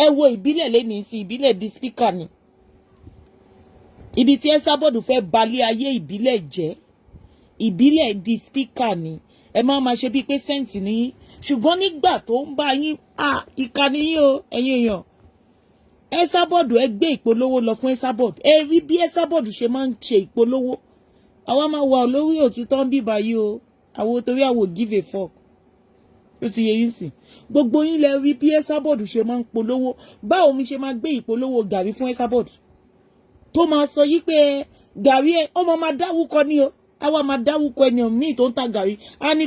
ẹ wo ìbílẹ̀ lẹ́ni sí ìbílẹ̀ di speaker ni ibi tí esabod fẹ́ balẹ̀ ayé ìbílẹ̀ jẹ́ ìbílẹ̀ di speaker ni ẹ máa ma ṣe bíi pé sẹ́ǹtì ní ṣùgbọ́n nígbà tó ń bá yín ìkànnì yín o ẹ̀yin èèyàn esabod ẹ gbé ìpolówó lọ fún esabod ẹ rí bí esabod ṣe máa ń ṣe ìpolówó àwa máa wà lórí òtítọ́ ń bíbá yìí o àwọn torí àwò give a fuck ó ti yẹ yín sìn gbogbo yín lẹ rí bí esabod ṣe máa ń polówó báwo mi ṣe máa gbé ìpolówó gàrí fún esabod tó máa sọ yí pé gàrí ẹ ọmọ máa dáwúkọ ní o àwa máa dáwúkọ ẹni míì tó ń ta gàrí á ní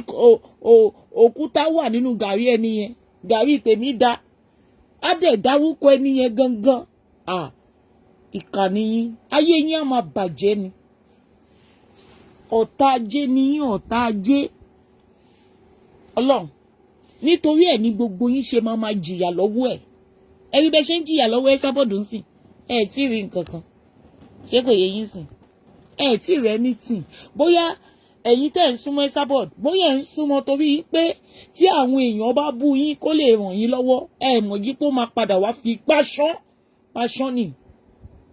òkúta wà nínú gàrí ẹni yẹn gàrí tèmi dá á dẹ̀ dáwúkọ ẹni yẹn gangan ìkànnì yín ayé yín á máa bàjẹ́ ni ọ̀tá ajé ni yín ọ̀tá ajé ọlọ́run nítorí ẹ̀ ní gbogbo yín ṣe máa jìyà lọ́wọ́ ẹ̀ ẹ̀rí bẹ́ẹ̀ ṣe ń jìyà lọ́wọ́ esabod ń sìn ẹ̀ tí ì rí nǹkan kan ṣé kò yẹ yín sìn ẹ̀ tí ì rẹ́ ní tì bóyá ẹ̀yin tẹ́ ń súnmọ́ esabod bóyá ẹ̀ ń súnmọ́ torí pé tí àwọn èèyàn bá bú yín kó lè ràn yín lọ́wọ́ ẹ̀ mọ̀ yí pé ó máa padà wá fi pàṣán ni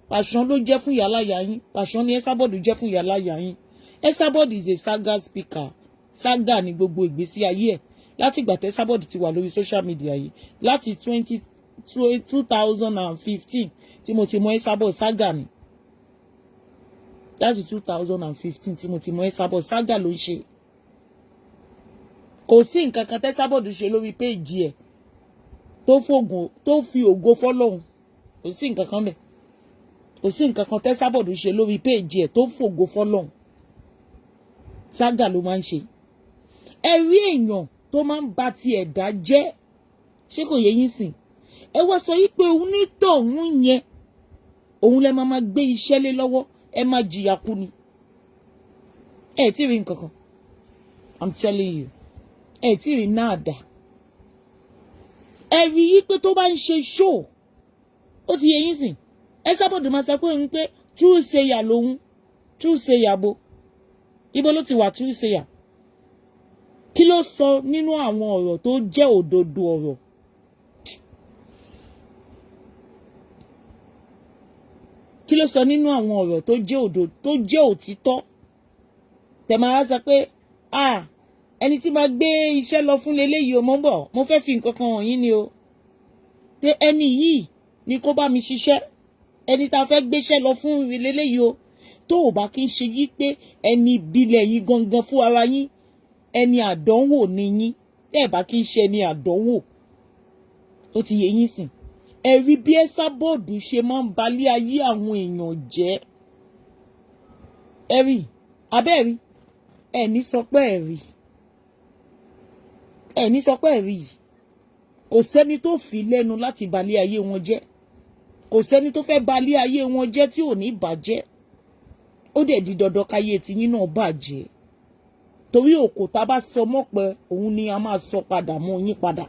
pàṣán ló jẹ́ fún ìyáláyà yín pàṣán ni esabod jẹ́ fún ìyáláyà yín esabod is a saga speaker saga ni gbogbo ìgbésí ayé ẹ̀ láti ìgbà tí esabod ti wà lórí social media yìí láti 2015 tí mo ti mọ esabod saga ni láti 2015 tí mo ti mọ esabod saga ló ń ṣe kò sí nǹkan kan tẹ́sabod ṣe lórí péèjì ẹ̀ tó fi ògo fọ́lọ́hun kò sí nǹkan kan bẹ́ẹ̀ kò sí nǹkan kan tẹ́sabod ṣe lórí péèjì ẹ̀ tó fògo fọ́lọ́hun saga ló máa ń ṣe ẹ rí èèyàn tó máa ń ba ti ẹ̀dá jẹ́ ṣé kò yẹ yín sìn ẹ wá sọ yìí pé onítọ̀hún yẹn òun lẹ máa gbé iṣẹ́ lé lọ́wọ́ ẹ máa jìyà kú ni ẹ tí rí nǹkan kan I'm telling you ẹ tí rí náà dà ẹ rí yí pé tó bá ń ṣe show ó ti yẹ yín sìn esabod máa sọ pé òun pé túùsẹ̀yà lòun túùsẹ̀yà bo ibo ló ti wà túùsẹ̀yà kí ló sọ nínú àwọn ọ̀rọ̀ tó jẹ́ òdodo ọ̀rọ̀ kí ló sọ nínú àwọn ọ̀rọ̀ tó jẹ́ òdodo tó jẹ́ òtítọ́ tẹ̀ máa sọ pé ẹni tí máa gbé iṣẹ́ lọ fún leléyìí o mo ń bọ̀ mo fẹ́ fi nǹkan kan hàn yín ni o pé ẹni yìí ni kó bá mi ṣiṣẹ́ ẹni tá a fẹ́ gbéṣẹ́ lọ fún leléyìí o tó ò bá kí ń ṣe yí pé ẹni ìbílẹ̀ yín gangan fún ara yín ẹni àdánwò ni yín tẹ́ ẹ̀ bá kí ń ṣe ẹni àdánwò ó ti yẹ yín sìn ẹ rí bí esabod ṣe máa ń balẹ̀ ayé àwọn èèyàn jẹ́ ẹ rí abẹ́rí ẹ ní sọ pé ẹ rí yìí kò sẹ́ni tó fi lẹ́nu láti balẹ̀ ayé wọn jẹ́ kò sẹ́ni tó fẹ́ balẹ̀ ayé wọn jẹ́ tí ò ní bàjẹ́ ó dẹ̀ di dandan káyé tiyín náà bàjẹ́ torí òkò tá a bá sọ mọ́pẹ́ òun ni a máa sọ padà mọ́ yín padà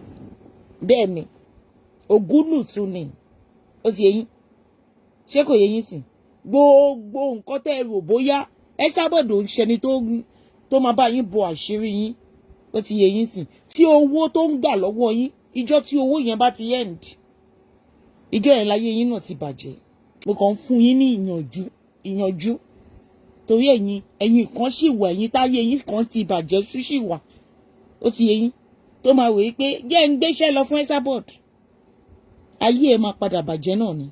bẹ́ẹ̀ ni ògúnlùtù ni ó ti yẹ yín ṣé kò yẹ yín sìn gbogbo nǹkan tẹ́ ẹ rò bóyá esabod ń ṣẹni tó máa bá yín bo àṣírí yín ó ti yẹ yín sìn tí owó tó ń gbà lọ́wọ́ yín ìjọ tí owó yẹn bá ti end ìjọ yẹn láyé yín náà ti bàjẹ́ mo kàn ń fún yín ní ìyànjú torí ẹ̀yin kan sì wà ẹ̀yin táyé yín kan ti bàjẹ́ sì wà ó ti yẹ yín tó máa wòye pé jẹ́ ń gbéṣẹ́ lọ fún esabod ayé ẹ̀ máa padà bàjẹ́ náà ni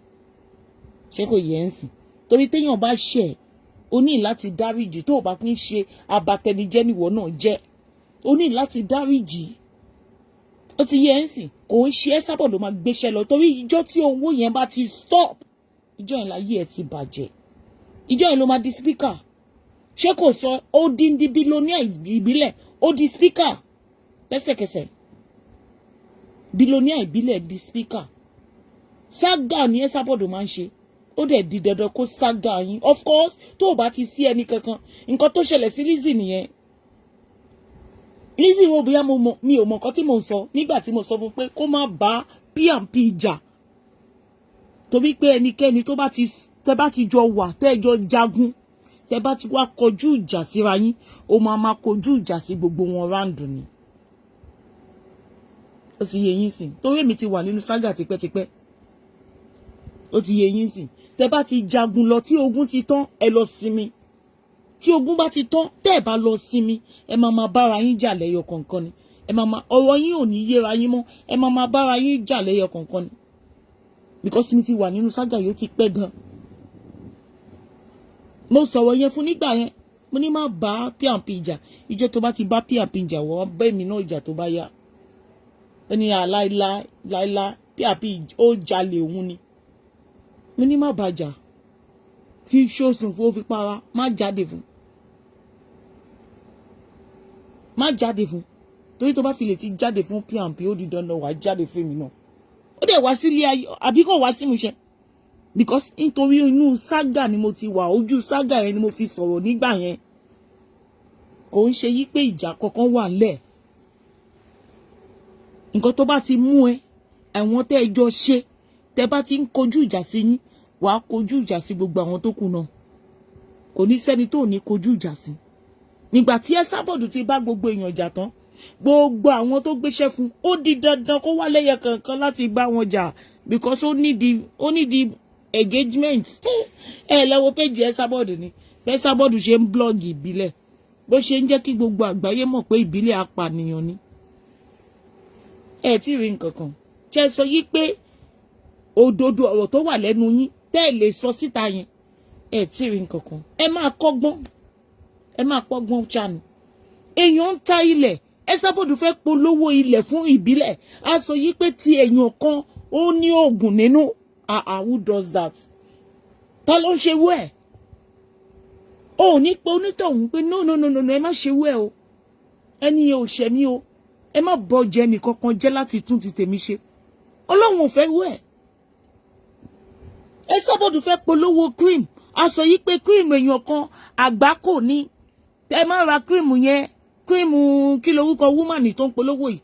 ṣé kò yẹ ń sìn torí téèyàn bá ṣẹ̀ o ní láti dáríjì tó o bá kí ń ṣe abatẹnijẹ́ níwọ náà jẹ́ o ní láti dáríjì ó ti yẹ ń sìn kò ń ṣe esabod ló máa gbéṣẹ́ lọ torí ìjọ tí owó yẹn bá ti stop ìjọ yẹn láyé ẹ̀ ti bàjẹ́ ìjọ yẹn ló máa di speaker ṣé kò sọ ó dín dín bílóníà ìbílẹ̀ ó di speaker lẹ́sẹ̀kẹsẹ̀ bílóníà ìbílẹ̀ di speaker saga ni esabod máa ń ṣe ó dẹ̀ di dandan kó saga yín of course tó o bá ti sí ẹni kankan nǹkan tó ṣẹlẹ̀ sí Lizzy nìyẹn Lizzy wo bóyá mi ò mọ nǹkan tí mo ń sọ nígbà tí mo sọ fún pé kó má bá PNP jà torí pé ẹnikẹ́ni tó bá ti tẹ́ bá ti jọ wà tẹ́ jọ jagun tẹ́ bá ti wá kọjú ìjà síra yín ó máa kọjú ìjà sí gbogbo wọn ráǹdù ni ó ti yẹ yín sìn torí èmi ti wà nínú saga tipẹ́tipẹ́ ó ti yé yín sìn tẹ́ bá ti jagun lọ tí ogun ti tán ẹ lọ sinmi tí ogun bá ti tán tẹ́ ẹ bá lọ sinmi ẹ máa bára yín jà lẹ́yọ kọ̀ọ̀kan ni ẹ máa ọ̀rọ̀ yín ò ní yéra yín mọ́ ẹ máa bára yín jà lẹ́yọ kọ̀ọ̀kan ni because mi ti wà nínú sága yóò ti pẹ́ gan mo sọ̀rọ̀ yẹn fún nígbà yẹn mo ní má bá P&P ìjà ìjọ tó bá ti bá P&P ìjà wọ́n bẹ́ẹ̀ mi náà ìjà tó bá yá ẹni láìláìláìlá P&P ó jalè òun ni mo ní má bàjà fi ṣóòsùn fún ó fi para má jáde fún torí tó bá fi lè ti jáde fún P&P ó di dandan wà jáde fèmí náà ó dẹ̀ wá sílé ayé àbí kò wá símúṣẹ because nítorí inú sága ni mo ti wà ojú sága yẹn ni mo fi sọ̀rọ̀ nígbà yẹn kò ń ṣe yí pé ìjà kankan wà lẹ̀ nǹkan tó bá ti mú ẹ àwọn tẹ́ ẹ jọ ṣe tẹ́ bá ti ń kojú ìjà sí yín wàá kojú ìjà sí gbogbo àwọn tó kù náà kò ní sẹ́ni tó ní kojú ìjà sí nígbà tí esabod ti bá gbogbo èèyàn jà tán gbogbo àwọn tó gbéṣẹ́ fún ó di dandan kó wá lẹ́yẹ kankan láti bá wọn jà because ó ní di engagement ẹ lọ́wọ́ péjì esabod ni esabod ṣe ń blọ́ọ̀gì ìbílẹ̀ bó ṣe ń jẹ́ kí gbogbo àgbáyé mọ̀ pé ìbílẹ̀ apànìyàn ni ẹ tí rí nǹkan kan ṣe sọ yí pé òdodo ọ̀rọ̀ tó wà lẹ́nu yín tẹ́ ẹ lè sọ síta yẹn ẹ tí rí nǹkan kan ẹ máa kọ́gbọ́n chanu èèyàn ń ta ilẹ̀ esabod fẹ́ polówó ilẹ̀ fún ìbílẹ̀ a sọ yí pé ti èèyàn kan ó ní oògùn nínú who does that ta ló ń ṣe wú ẹ̀ ó ní pé onítọ̀hún pé no ẹ má ṣe wú ẹ̀ o ẹni yẹn ò ṣẹ̀ mí o ẹ má bọ jẹ nìkan kan jẹ́ láti tún ti tèmi ṣe ọlọ́run ò fẹ́ wú ẹ̀ esabod fẹ́ polówó cream a sọ yí pé cream èèyàn kan àgbá kò ní ẹ má ra cream yẹn cream kí lorúkọ woman tó ń polówó yìí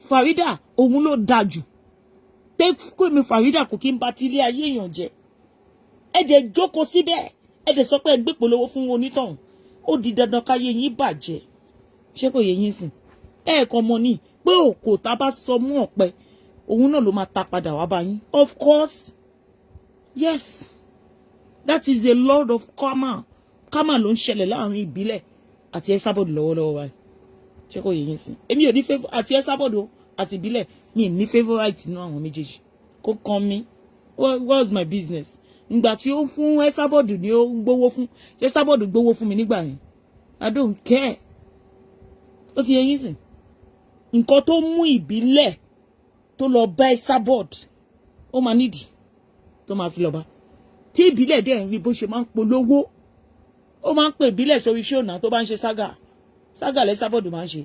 Farida òun ló dáa jù pé cream Farida kò kí ń ba ti ilé ayé èèyàn jẹ́ ẹ dẹ̀ jókòó síbẹ̀ ẹ dẹ̀ sọ pé ẹ gbé polówó fún onítọ̀hún ó di dandan káyé yín bàjẹ́ ṣé kò yé yín sìn ẹ̀ẹ̀kan mọ̀ ní pé òkò tá a bá sọ mú ọ̀pẹ òun náà ló máa ta padà wá bá yín of course yes that is a lot of karma ló ń ṣẹlẹ̀ láàrin ìbílẹ̀ àti esabod lọ́wọ́lọ́wọ́ báyìí ṣé kò yé yín sìn èmi ò ní favour àti esabod àti ìbílẹ̀ mi ní favourite nínú àwọn méjèèjì kó kàn mí what's my business ìgbà tí ó fún esabod ni ó gbowó fún ṣé esabod gbowó fún mi nígbà yẹn I don't care ó ti yé yín sìn nǹkan tó mú ìbílẹ̀ tó lọ bá esabod ó máa nídìí tó máa fi lọ bá tí ìbílẹ̀ dẹ̀ ń rí bó ṣe máa ń polówó ó máa ń pè ìbílẹ̀ sórí ṣóònà tó bá ń ṣe sága lẹ́sàbọ̀dù máa ń ṣe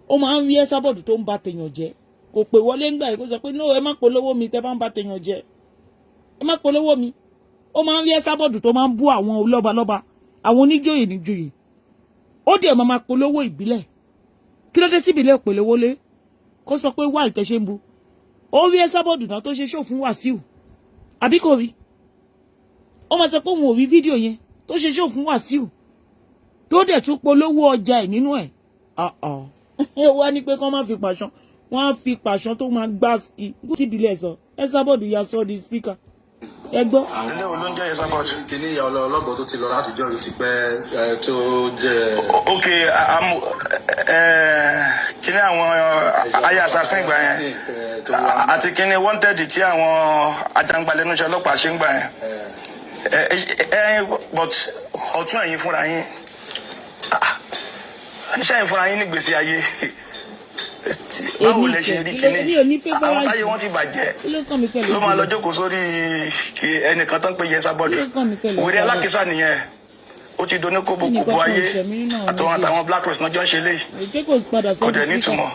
ó máa ń rí esabod tó ń ba tèèyàn jẹ́ kò pè wọlé ńgbà yìí kó sọ pé no ẹ má polówó mi tẹ́ bá ń ba tèèyàn jẹ́ ẹ má polówó mi ó máa ń rí esabod tó máa ń bú àwọn lọ́balọ́ba àwọn oníjòyè níjòyè ó dẹ̀ máa polówó ìbílẹ̀ kí ló dé tí ìbílẹ̀ polówó lé kó sọ pé wá ìtẹ̀ṣe ń bu ó rí esabod náà tó ṣe ṣó fún Wàsíù àbí kò rí ó máa sọ pé òun ò rí fídíò yẹn tó ṣe ṣó fún Wàsíù tó dẹ̀ tún polówó ọjà ẹ̀ nínú ẹ̀ wá ní pé kán má fi pàṣán wọ́n á fi pàṣán tó máa gbá ski tí ìbílẹ̀ sọ esabod ya sọ di speaker ẹ gbọ́. àwọn ilé wo ló ń jẹ́ esabod. kìíní ìyá ọlọ́gbọ̀n tó ti lọ láti jọ́ ló ti pẹ́ tó jẹ́. ok kìíní àwọn ayé assassin gbà yẹn àti kìíní wanted tí àwọn ajangbalẹ̀nusẹ̀ ọlọ́pàá ṣe ń gbà yẹn but ọ̀tún ẹ̀yin fúnra yín níṣẹ́ yín fúnra yín nígbèsí ayé báwo lẹ ṣe rí kíní àwọn táyé wọn ti bàjẹ́ ló máa lọ jókòó sórí ẹnìkan tó ń pè yẹ esabod wèrè alákìísà nìyẹn ó ti doní kóbókóbó ayé àtàwọn black rose náà jọ ń ṣe léyìí kò dẹ̀ nítumọ̀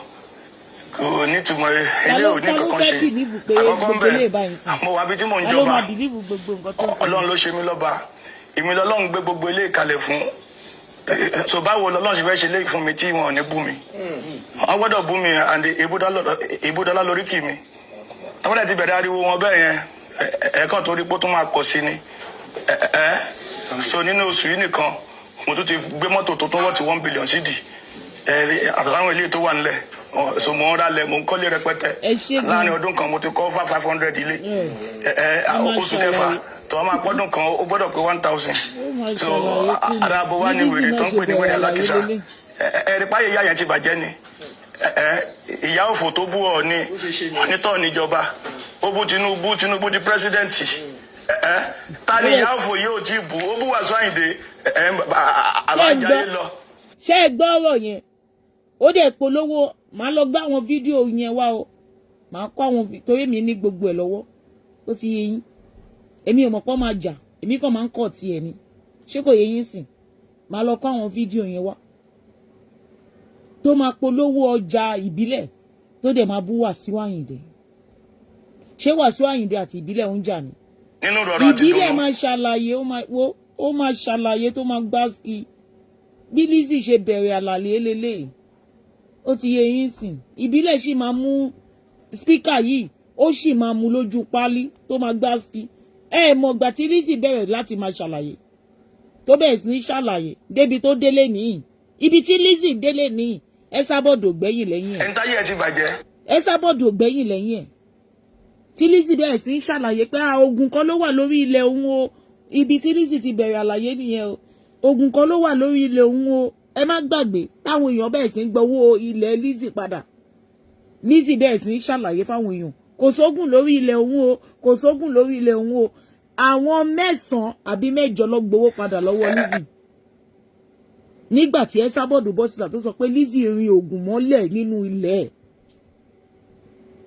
ilé ò ní kankan ṣe àkọ́kọ́ ń bẹ̀ mo wà bí tí mò ń jọba ọlọ́run ló ṣe mí lọ́ba èmi lọ́lọ́run gbé gbogbo ilé ìkàlẹ̀ fún so báwo lọ́lọ́run ṣe fẹ́ ṣe léyìí fún mi tí wọn ò ní bú mi wọ́n gbọ́dọ̀ bú mi and ìbúdọ́lá lórí kì mi wọ́n dẹ̀ ti bẹ̀rẹ̀ ariwo wọn bẹ́ẹ̀ yẹn ẹ̀ẹ̀kan torí pé ó tún máa pọ̀ sí ni so nínú oṣù yìí nìkan mo tún ti gbé mọ́tò tó tún wọ́ ti 1 billion sídìí àtàwọn ilé tó wà nílẹ̀ so mo ń ralẹ̀ mo ń kọ́lé rẹpẹtẹ láàrin ọdún kan mo ti kọ́ 500 ilé oṣù kẹfà tó a máa pọ́dún kan ó gbọ́dọ̀ pé 1000 so arábọ̀ wá ní wèrè tó ń pè ní wèrè alákìsà ẹ̀rí páyé ìyá yẹn ti bàjẹ́ ni ìyá òfò tó bú ọ ní onítọ̀ níjọba ó bú Tinubu di pírẹsidẹ́ǹtì ta ni ìyá òfò yóò ti bú ó bú Wasiu Ayinde àbájáde lọ. ṣé ẹ gbọ́ ọ̀rọ̀ yẹn ó dẹ̀ polówó màá lọ gbá àwọn fídíò yẹn wá o màá kọ́ àwọn torí mi ní gbogbo ẹ̀ lọ́wọ́ ó ti yé yín èmi ò mọ̀ pọ́ máa jà èmi kàn máa ń kọ̀ tiẹ̀ ni ṣé kò yé yín sìn màá lọ kọ́ àwọn fídíò yẹn wá tó máa polówó ọjà ìbílẹ̀ tó dẹ̀ máa bú Wasiu Ayinde ṣé Wasiu Ayinde àti ìbílẹ̀ ń jà ni ìbílẹ̀ máa ṣàlàyé ó máa ṣàlàyé tó máa gbáàsì bí Lizzy ṣe bẹ̀rẹ̀ àlàyé lélẹ̀ ó ti yé yín sìn ìbílẹ̀ sì máa mú spíkà yìí ó sì máa mú lójú pálí tó máa gbáàsì mọ̀ gbà tí Lizzy bẹ̀rẹ̀ láti máa ṣàlàyé tó bẹ̀rẹ̀ sí ní ṣàlàyé débi tó délé nìyí ibi tí Lizzy délé nìyí esabod ògbẹ́yìn lẹ́yìn ẹ̀. ẹ̀ńtáyé ẹ̀ ti bàjẹ́. esabod ògbẹ́yìn lẹ́yìn ẹ̀ tí Lizzy bẹ̀rẹ̀ sí ń ṣàlàyé pé ogun kan ló wà lórí ilẹ̀ òun o ibi tí Lizzy ti bẹ̀rẹ̀ àlàyé nìyẹn o ogun kan ló wà lórí ilẹ̀ òun o ẹ má gbàgbé táwọn èèyàn bẹ̀rẹ̀ sí ń gbowó ilẹ̀ Lizzy padà Lizzy bẹ̀rẹ̀ sí ń ṣàlàyé fáwọn èèyàn kò sógun lórí ilẹ̀ òun o kò sógun lórí ilẹ̀ òun o àwọn 9 àbí 8 ló gbowó padà lọ́wọ́ Lizzy nígbà tí esabod bọ́ síta tó sọ pé Lizzy rin oògùn mọ́lẹ̀ nínú ilẹ̀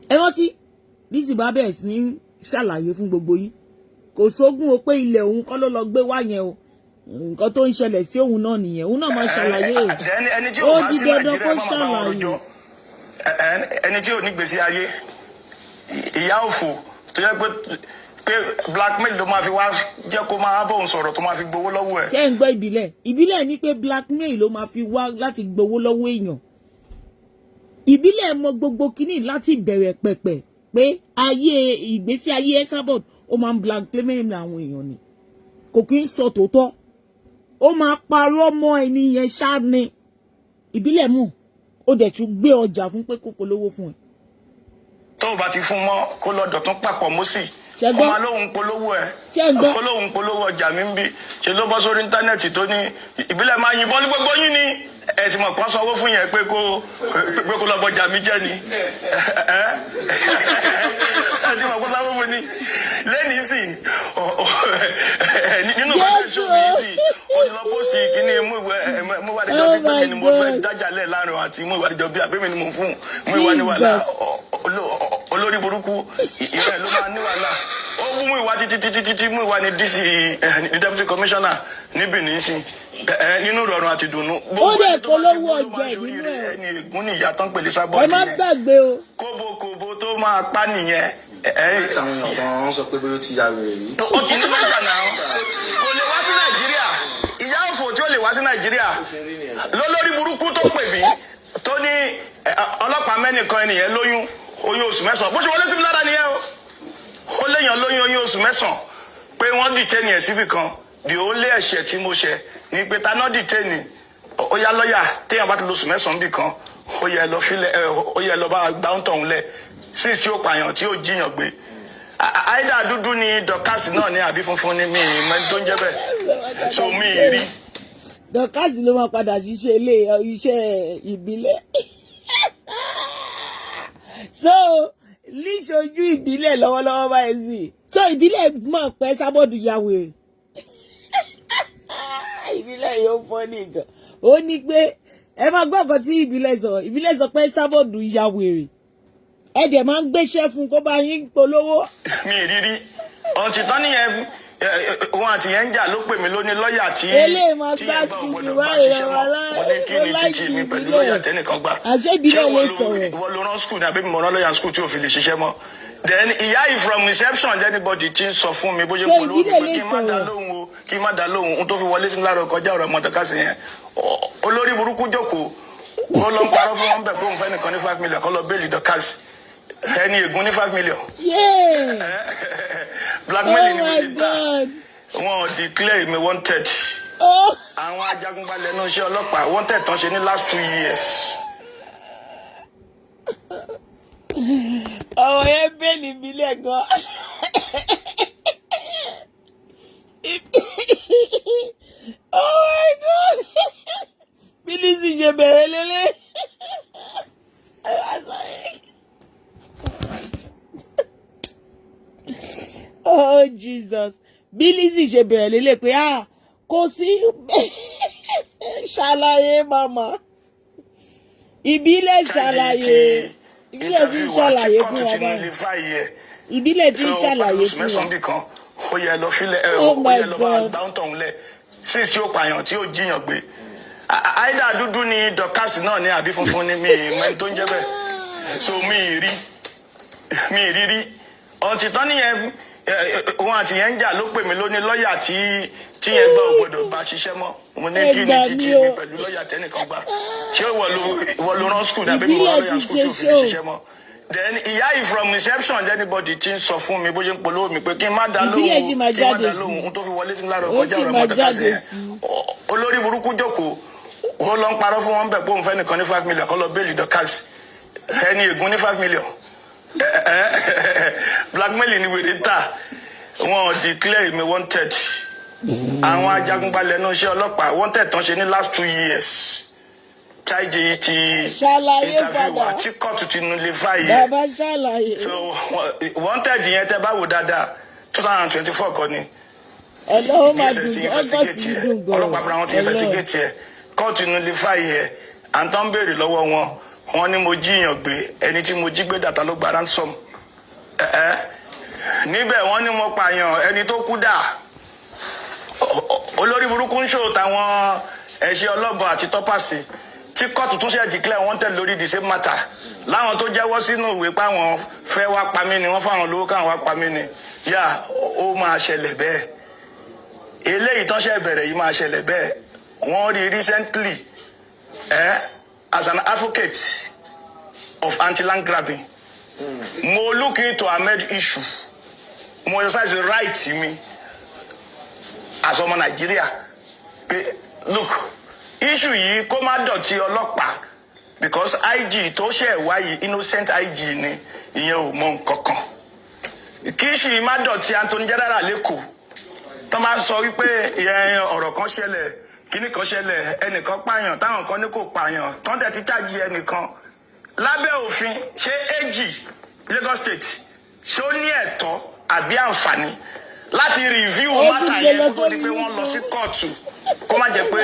ẹ rántí Lizzy bá bẹ̀rẹ̀ sí ní ṣàlàyé fún gbogbo yín kò sógun o pé ilẹ̀ òun kọ́ ló lọ gbé wá yẹn o nǹkan tó ń ṣẹlẹ̀ sí òun náà nìyẹn òun náà máa ṣàlàyé ó di dandan kó ṣàlàyé. ẹni tí ò ní gbèsè ayé ìyá òfò tó yẹ pé blackmail ló máa fi wá jẹ́ kó máa bóun sọ̀rọ̀ tó máa fi gbowó lọ́wọ́ ẹ̀. ṣé ń gbọ́ ìbílẹ̀ ní pé blackmail ló máa fi wá láti gbowó lọ́wọ́ èèyàn ìbílẹ̀ mọ gbogbo kínní láti bẹ̀rẹ̀ pẹ̀pẹ̀ pé ìgbésí ayé esabod ó máa ń blackmail àwọn èèyàn ni kò kí ń sọ tòótọ́ ó máa parọ́ mọ́ ẹni yẹn ṣáá ni ìbílẹ̀ mú ó dẹ̀ tún gbé ọjà fún pé kó polówó fún ẹ. tó o bá ti fún mọ́ kó lọ́dọ̀ tún papọ̀ mọ́ sí ọmọ alóhùn polówó ẹ olóhùn polówó ọjà mi ń bí ṣe ló bọ́ sórí íńtánẹ́ẹ̀tì tó ní ìbílẹ̀ máa yìnbọn ní gbogbo yín ni ẹ ti mọ̀ pọ́n sanwó fún yẹn pé kó lọ bọjà mi jẹ́ ni ẹ ti mọ̀ pọ́n sanwó fún ni lẹ́nìí sì nínú ìgbàlẹ̀ ṣó mi sì ó ti lọ pósìtì kíní mú ìwádìíjọ bí pé mi ni mo fẹ́ dájàlẹ̀ láàrin àti mú ìwádìíjọ bí àbẹ́mi ni mo fún mú ìwádìíwàlà olórí burúkú ìrẹ́ ló máa ní wàhálà ó mú ìwà títí mú ìwà ní DC ní deputy commissioner ní Benin sí nínú ìrọ̀rùn àti ìdùnnú. ó dẹ̀ polówó ọjà ìdílé ẹ̀ ẹni ègún ní ìyá tó ń pèlè sábọ́ọ̀dù yẹn. ẹ má gbàgbé o. kóbókóbó tó máa pa nìyẹn. àwọn èèyàn kan sọ pé bóyá ó ti ya wèrè rí. ó ti ní lọ́jà náà kò lè wá sí Nàìjíríà ìyá òfò tí ó lè wá sí Nàìjíríà lólórí burúkú tó pè mí tó ní ọlọ́pàá mẹ́nìkan ẹnìyẹn lóyún oyún oṣù 9 bó ṣe wọlé síbi lára nìyẹn o ó léèyàn lóyún oyún oṣù 9 pé wọ́n dìtẹ́nì ẹ̀ síbì kan di ó lé ẹ̀ṣẹ̀ tí mo ṣẹ̀ ní pé taná dìtẹ́nì ó yá lọ́ọ̀yà téèyàn bá ti lóṣù 9 bì kan ó yẹ lọ bá gbá ń tọ̀hún lẹ̀ sí tí ó pààyàn tí ó jiyàn gbé àìdá dúdú ni dọ̀kásì náà ní àbí funfun ni mi ìmọ̀ tó ń jẹ́ bẹ́ẹ̀ so mi rí. dọ̀kásì ló máa padà ṣiṣẹ́ iṣẹ́ ìbílẹ̀ so líṣojú ìbílẹ̀ lọ́wọ́lọ́wọ́ báyìí sí so ìbílẹ̀ mọ̀ pé esabod ya wèrè ìbílẹ̀ yóò fọ́ nìkan ó ní pé ẹ máa gbọ́ nǹkan tí ìbílẹ̀ sọ pé esabod ya wèrè ẹ dẹ̀ máa ń gbéṣẹ́ fún kó bá yín polówó. mi rírí ọ̀tí tán nìyẹn òun àti yẹn ń jà ló pè mí lóní lọ́ọ̀yà tí ẹ bá ọ̀gbọ́dọ̀ bá ṣiṣẹ́ mọ́ mo ní kí ni títí mi pẹ̀lú lọ́ọ̀yà tẹ́nìkan gbà ṣé ìwọ ló rán skul ní abẹ́mi mọ̀ rán lọ́ọ̀yà skul tí ò fi lè ṣiṣẹ́ mọ́ then ìyá yìí from reception anybody ti ń sọ fún mi bó ṣe polówó mi pé kí n má dá lóhùn o kí n má dá lóhùn ohun tó fi wọlé sí mi lára ọkọjá ọ̀rọ̀ mọ̀tàkásì yẹn olórí burúkú jókòó ó lọ ń parọ́ fún wọn bẹ̀ pé òun fẹ́ nìkan ní 5 million kọ́ lọ bẹ́ẹ̀lì dọ́kásì ẹni ègún ní 5 million. blackmailing ni wọ́n ti ta wọ́n declare me wanted. àwọn ajagunbalẹ̀ náà ṣe ọlọ́pàá wanted tán ṣe ní last 2 years. ọmọ yẹn bẹ́ẹ̀lì ìbílẹ̀ gan. Oh my God. Bílísì ṣe bẹ̀rẹ̀ lélẹ̀. Oh Jesus. Bílísì ṣe bẹ̀rẹ̀ lélẹ̀ pé kò sí ṣàlàyé màmá. Ìbílẹ̀ ṣàlàyé. Ìbílẹ̀ ti ṣàlàyé fún wa báyìí. Ìbílẹ̀ ti ṣàlàyé fún wa. Ó yẹ lọ fílẹ̀ ó yẹ lọ bá dáńtọ̀ ńlẹ̀ sísí tí ó pààyàn tí ó jiyàn gbé. Àìdá dúdú ni dọ̀kásì náà ní àbí funfun ni mi ìmọ̀ tó ń jẹ́ bẹ́ẹ̀. So mi rí ọ̀ntì tán nìyẹn òun àti yẹn ń jà ló pè mí lóní lọ́ọ̀yà tí yẹn gbà ò gbọdọ̀ bá ṣiṣẹ́ mọ́. Mo ní kí ni títí mi pẹ̀lú lọ́ọ̀yà tẹ́nìkan gbà. Ṣé ìwọ ló rán skul àbí mi wọ́n lọ́ọ̀yà skul tí ò fi lè ṣiṣẹ́ mọ́? Then ìyá yìí from reception anybody ti ń sọ fún mi bó ṣe ń polówó mi pé kí n má dá lóhùn tó fi wọlé sí mi lára ọkọjá ọ̀rọ̀ mọ́tòkásì yẹn. Olórí burúkú jókòó ó lọ ń parọ́ fún wọn bẹ̀ pé òun fẹ́ nìkan ní 5 million kọ́ lọ bẹ́ẹ̀lì dọ́kásì ẹni ègún ní 5 million blackmail ni wèrè ta wọn declare me wanted àwọn ajagunbalẹ̀ náà ṣe ọlọ́pàá wanted tán ṣe ní last 2 years táìjì ti interview wa tí kóòtù ti nullify yẹ so wanted yẹn tẹ́ bá wò dáadáa 2024 kọ́ ni ọlọ́pàá fúnra wọn ti investigate yẹ kóòtù nullify yẹ àǹtọ́ ń béèrè lọ́wọ́ wọn ní mo jíyàn gbé ẹni tí mo jí gbé dàtà ló gba ransom níbẹ̀ wọ́n ní mo pààyàn ẹni tó kú dà olórí burúkú ń ṣòro táwọn ẹ̀ṣẹ̀ ọlọ́bọ̀ àti tọ́pàsì tí kóòtù tún ṣe declare wanted lórí the same matter láwọn tó jẹ́wọ́ sínú ìwé páwọn fẹ́ wá pa mí ni wọ́n fáwọn lówó káwọn wá pa mí ni yá ó máa ṣẹlẹ̀ bẹ́ẹ̀ eléyìí tán ṣe bẹ̀rẹ̀ yìí máa ṣẹlẹ̀ bẹ́ẹ̀ wọ́n rí recently as an advocate of anti-land grabbing mo look into Ahmed issue mo exercise the right mi as ọmọ Nàìjíríà pé look issue yìí kó má dọ̀tí ọlọ́pàá because IG tó ṣe wáyé innocent IG ni ìyẹn ò mọ nǹkan kan kí issue yìí má dọ̀tí Anthony General lẹ́kọ̀ọ́ tó máa sọ wípé ọ̀rọ̀ kan ṣẹlẹ̀ kíní kan ṣẹlẹ̀ ẹnìkan pààyàn táwọn kan ní kò pààyàn tán tẹ̀ ti chájì ẹnìkan lábẹ́ òfin ṣé AG Lagos State ṣé ó ní ẹ̀tọ́ àbí àǹfààní láti review matter yẹn kó tó di pé wọ́n lọ sí kóòtù kó má jẹ́ pé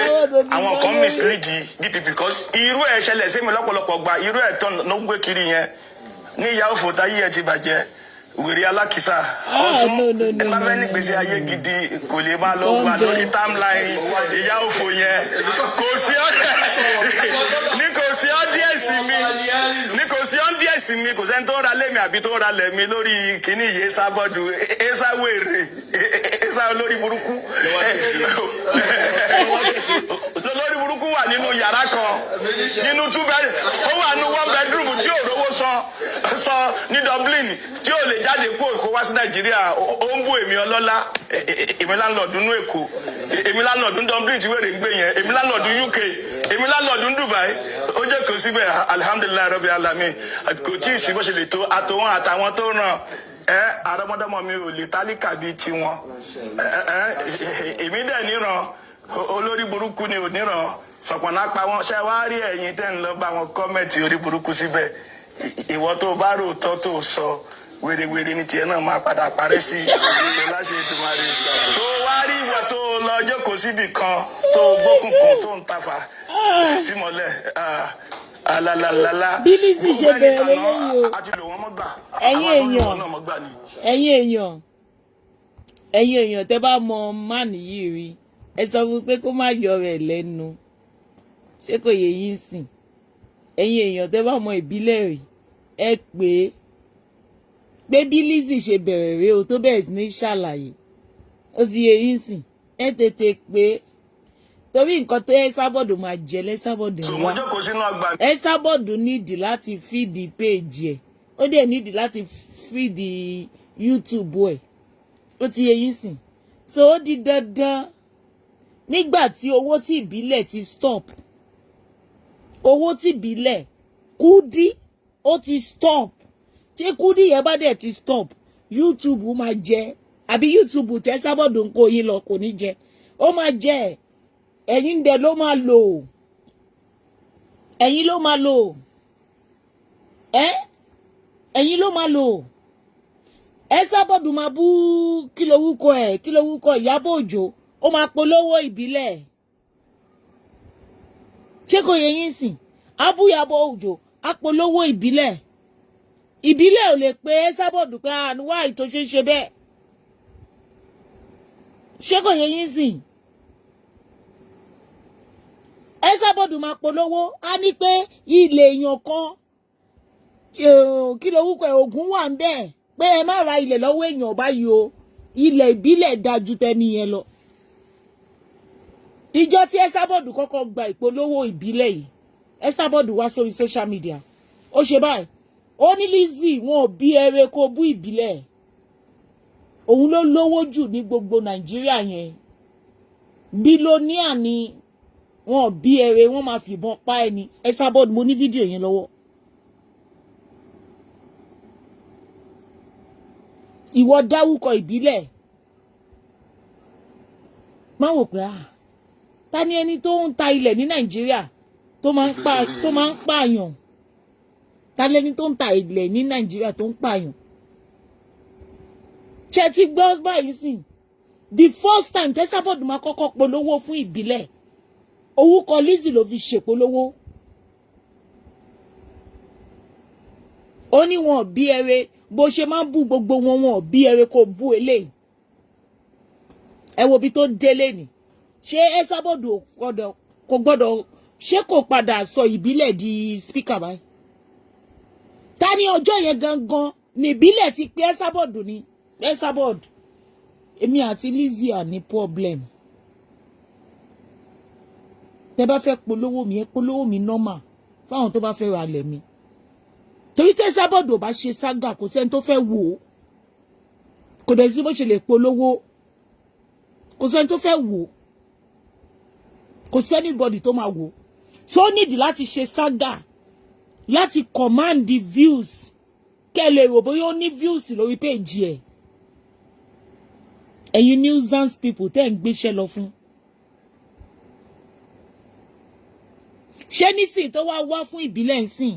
àwọn kan mislead DP because irú ẹ̀ ṣẹlẹ̀ sí mi lọ́pọ̀lọpọ̀ gba irú ẹ̀ tán ló ń gbé kiri yẹn ní ìyá òfò táyé ẹ̀ ti bàjẹ́ wèrè alákìsà ọtún ẹni máa fẹ́ ní gbèsè ayé gidi kò lè máa lọ gbà lórí timeline ìyá òfò yẹn kò sí ọ́díẹ̀sì mi kò sẹ́ni tó ra lẹ́mi àbí tó ra lẹ́mi lórí kíní ìyé sábọ́dù ẹ̀sà wèrè ẹ̀sà olórí burúkú lórí burúkú wà nínú yàrá kan nínú 2 bedroom ó wà nínú 1 bedroom tí ò rówó san ní Dublin tí ò lè jáde kó wá sí Nàìjíríà ó ń bú èmi ọlọ́lá èmi láńlọ́ọ̀dù nínú Èkó èmi láńlọ́ọ̀dù Dublin tí wèrè ń gbé yẹn èmi láńlọ́ọ̀dù UK èmi láńlọ́ọ̀dù Dubai ó jẹ́ kó síbẹ̀ alhamdulilayi rabbi alamin kò tí ì sí bó ṣe lè tó àtòwọn àtàwọn tó ràn àrọmọdọ́mọ mi ò lè tálíkà bíi tiwọn èmi dẹ̀ níran olórí burúkú ni ò níran sọ̀pọ̀nà pa wọn ṣe wá rí ẹ̀yin tẹ́ ń lọ bá wọn kọ́mẹ̀tì orí burúkú síbẹ̀ ìwọ tó bá rò tọ́ tó sọ wèrèwèrè ní tiẹ̀ náà máa padà parẹ́ sí ṣe láṣẹ Èdùmàrè so wá rí ìwọ tó lọ jókòó síbì kan tó gbókùnkùn tó ń tafà sí mọ́lẹ̀ alalala Bílísì ṣe bẹ̀rẹ̀ lẹ́yìn o ẹ̀yin èèyàn tẹ́ bá mọ máàní yìí rí ẹ sọ fún pé kó má yọ rẹ̀ lẹ́nu ṣé kò yẹ yín sìn ẹ̀yin èèyàn tẹ́ bá mọ ìbílẹ̀ rí ẹ pé Bílísì ṣe bẹ̀rẹ̀ rẹ̀ o tó bẹ̀rẹ̀ sí ní ṣàlàyé ó sì yẹ yín sìn ẹ tètè pé torí nǹkan tó esabod máa jẹ lẹ́sàbọ̀d wá esabod nídìí láti fíìdì péèjì ẹ̀ ó dẹ̀ nídìí láti fíìdì YouTube ẹ̀ ó ti yẹ yín sìn so ó di dandan nígbà tí owó tí ìbílẹ̀ ti stop owó tí ìbílẹ̀ Kúdí ó ti stop tí Kudi yẹn bá dẹ̀ ti stop YouTube máa jẹ àbí YouTube tẹ́ Esabod ń kó yín lọ kò ní jẹ ó máa jẹ ẹ̀yin dẹ̀ ló máa lò ẹ̀yin ló máa lò ẹ̀yin ló máa lò Esabod máa bú kí lorúkọ Ìyábọ̀ Òjó ó máa polówó ìbílẹ̀ ṣé kò yẹ yín sìn abú Ìyábọ̀ Òjó apolówó ìbílẹ̀ ò lè pe Esabod pé àánúwá ìtò ṣe bẹ́ẹ̀ ṣé kò yẹ yín sìn Esabod máa polówó á ní pé ilé èèyàn kan kí lorúkọ Ògún wà ń bẹ́ẹ̀ pé ẹ má ra ilẹ̀ lọ́wọ́ èèyàn báyìí o ilẹ̀ ìbílẹ̀ dájú tẹ́ni yẹn lọ ìjọ tí Esabod kọ́kọ́ gba ìpolówó ìbílẹ̀ yìí Esabod wá sórí social media ó ṣe báyìí ó ní Lizzy wọn ò bí ẹrẹ kó bú ìbílẹ̀ òun ló lówó jù ní gbogbo Nàìjíríà yẹn bílóníà ni wọn ò bí ẹrẹ wọn máa fìbọn pa ẹni Esabod mo ní fídíò yẹn lọ́wọ́ ìwọ dáwúkọ ìbílẹ̀ má wò pé ta ni ẹni tó ń ta ilẹ̀ ní Nàìjíríà tó máa ń pààyàn ta lẹni tó ń ta ilẹ̀ ní Nàìjíríà tó ń pààyàn ṣe ti gbọ́ báyìí sìn the first time Esabod máa kọ́kọ́ polówó fún ìbílẹ̀ orúkọ Lizzy ló fi ṣèpolówó ó ní wọn bí ẹrẹ bó ṣe máa ń bú gbogbo wọn bí ẹrẹ kó bú eléyìí ẹ wo bí tó délé ni ṣé Esabod kò gbọ́dọ̀ ṣé kò padà sọ ìbílẹ̀ di speaker báyìí ta ni ọjọ́ yẹn gangan ní ìbílẹ̀ ti pé Esabod ni Esabod èmi àti Lizzy à ní problem tẹ́ bá fẹ́ polówó mi ẹ polówó mi normal fáwọn tó bá fẹ́ ra lẹ̀ mi torí tí Esabod ò bá ṣe sága kò sẹ́ni tó fẹ́ wò ó kò dẹ̀ sí bó ṣe lè polówó kò sẹ́ni tó fẹ́ wò ó kò sẹ́ni bọ́dì tó máa wò ó so nídìí láti ṣe sága láti command the views kẹ́ lè rò bóyá ó ní views lórí page ẹ̀ ẹ̀yin nuisance people tẹ́ ń gbéṣẹ́ lọ fún ṣé nísìn tó wá fún ìbílẹ̀ ńsìn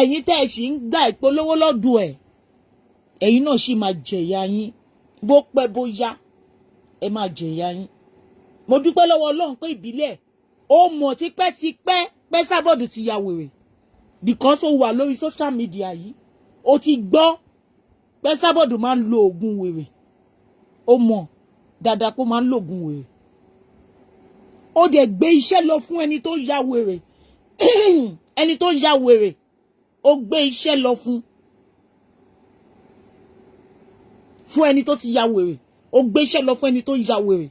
ẹ̀yin tẹ́ ẹ̀ sì ń gba ìpolówó lọ́dún ẹ̀ ẹ̀yin náà sì máa jẹ̀yà yín bó pẹ́ bó yá ẹ máa jẹ̀yà yín mo dúpẹ́ lọ́wọ́ Ọlọ́run pé ìbílẹ̀ ó mọ̀ tipẹ́tipẹ́ pé Esabod ti ya wèrè because ó wà lórí social media yìí ó ti gbọ́ pé Esabod máa ń lo oògùn wèrè ó mọ̀ dáadáa pé ó máa ń lo oògùn wèrè ó dẹ̀ gbé iṣẹ́ lọ fún ẹni tó ya wèrè ẹni tó ya wèrè ó gbé iṣẹ́ lọ fún ẹni tó ti ya wèrè ó gbé iṣẹ́ lọ fún ẹni tó ya wèrè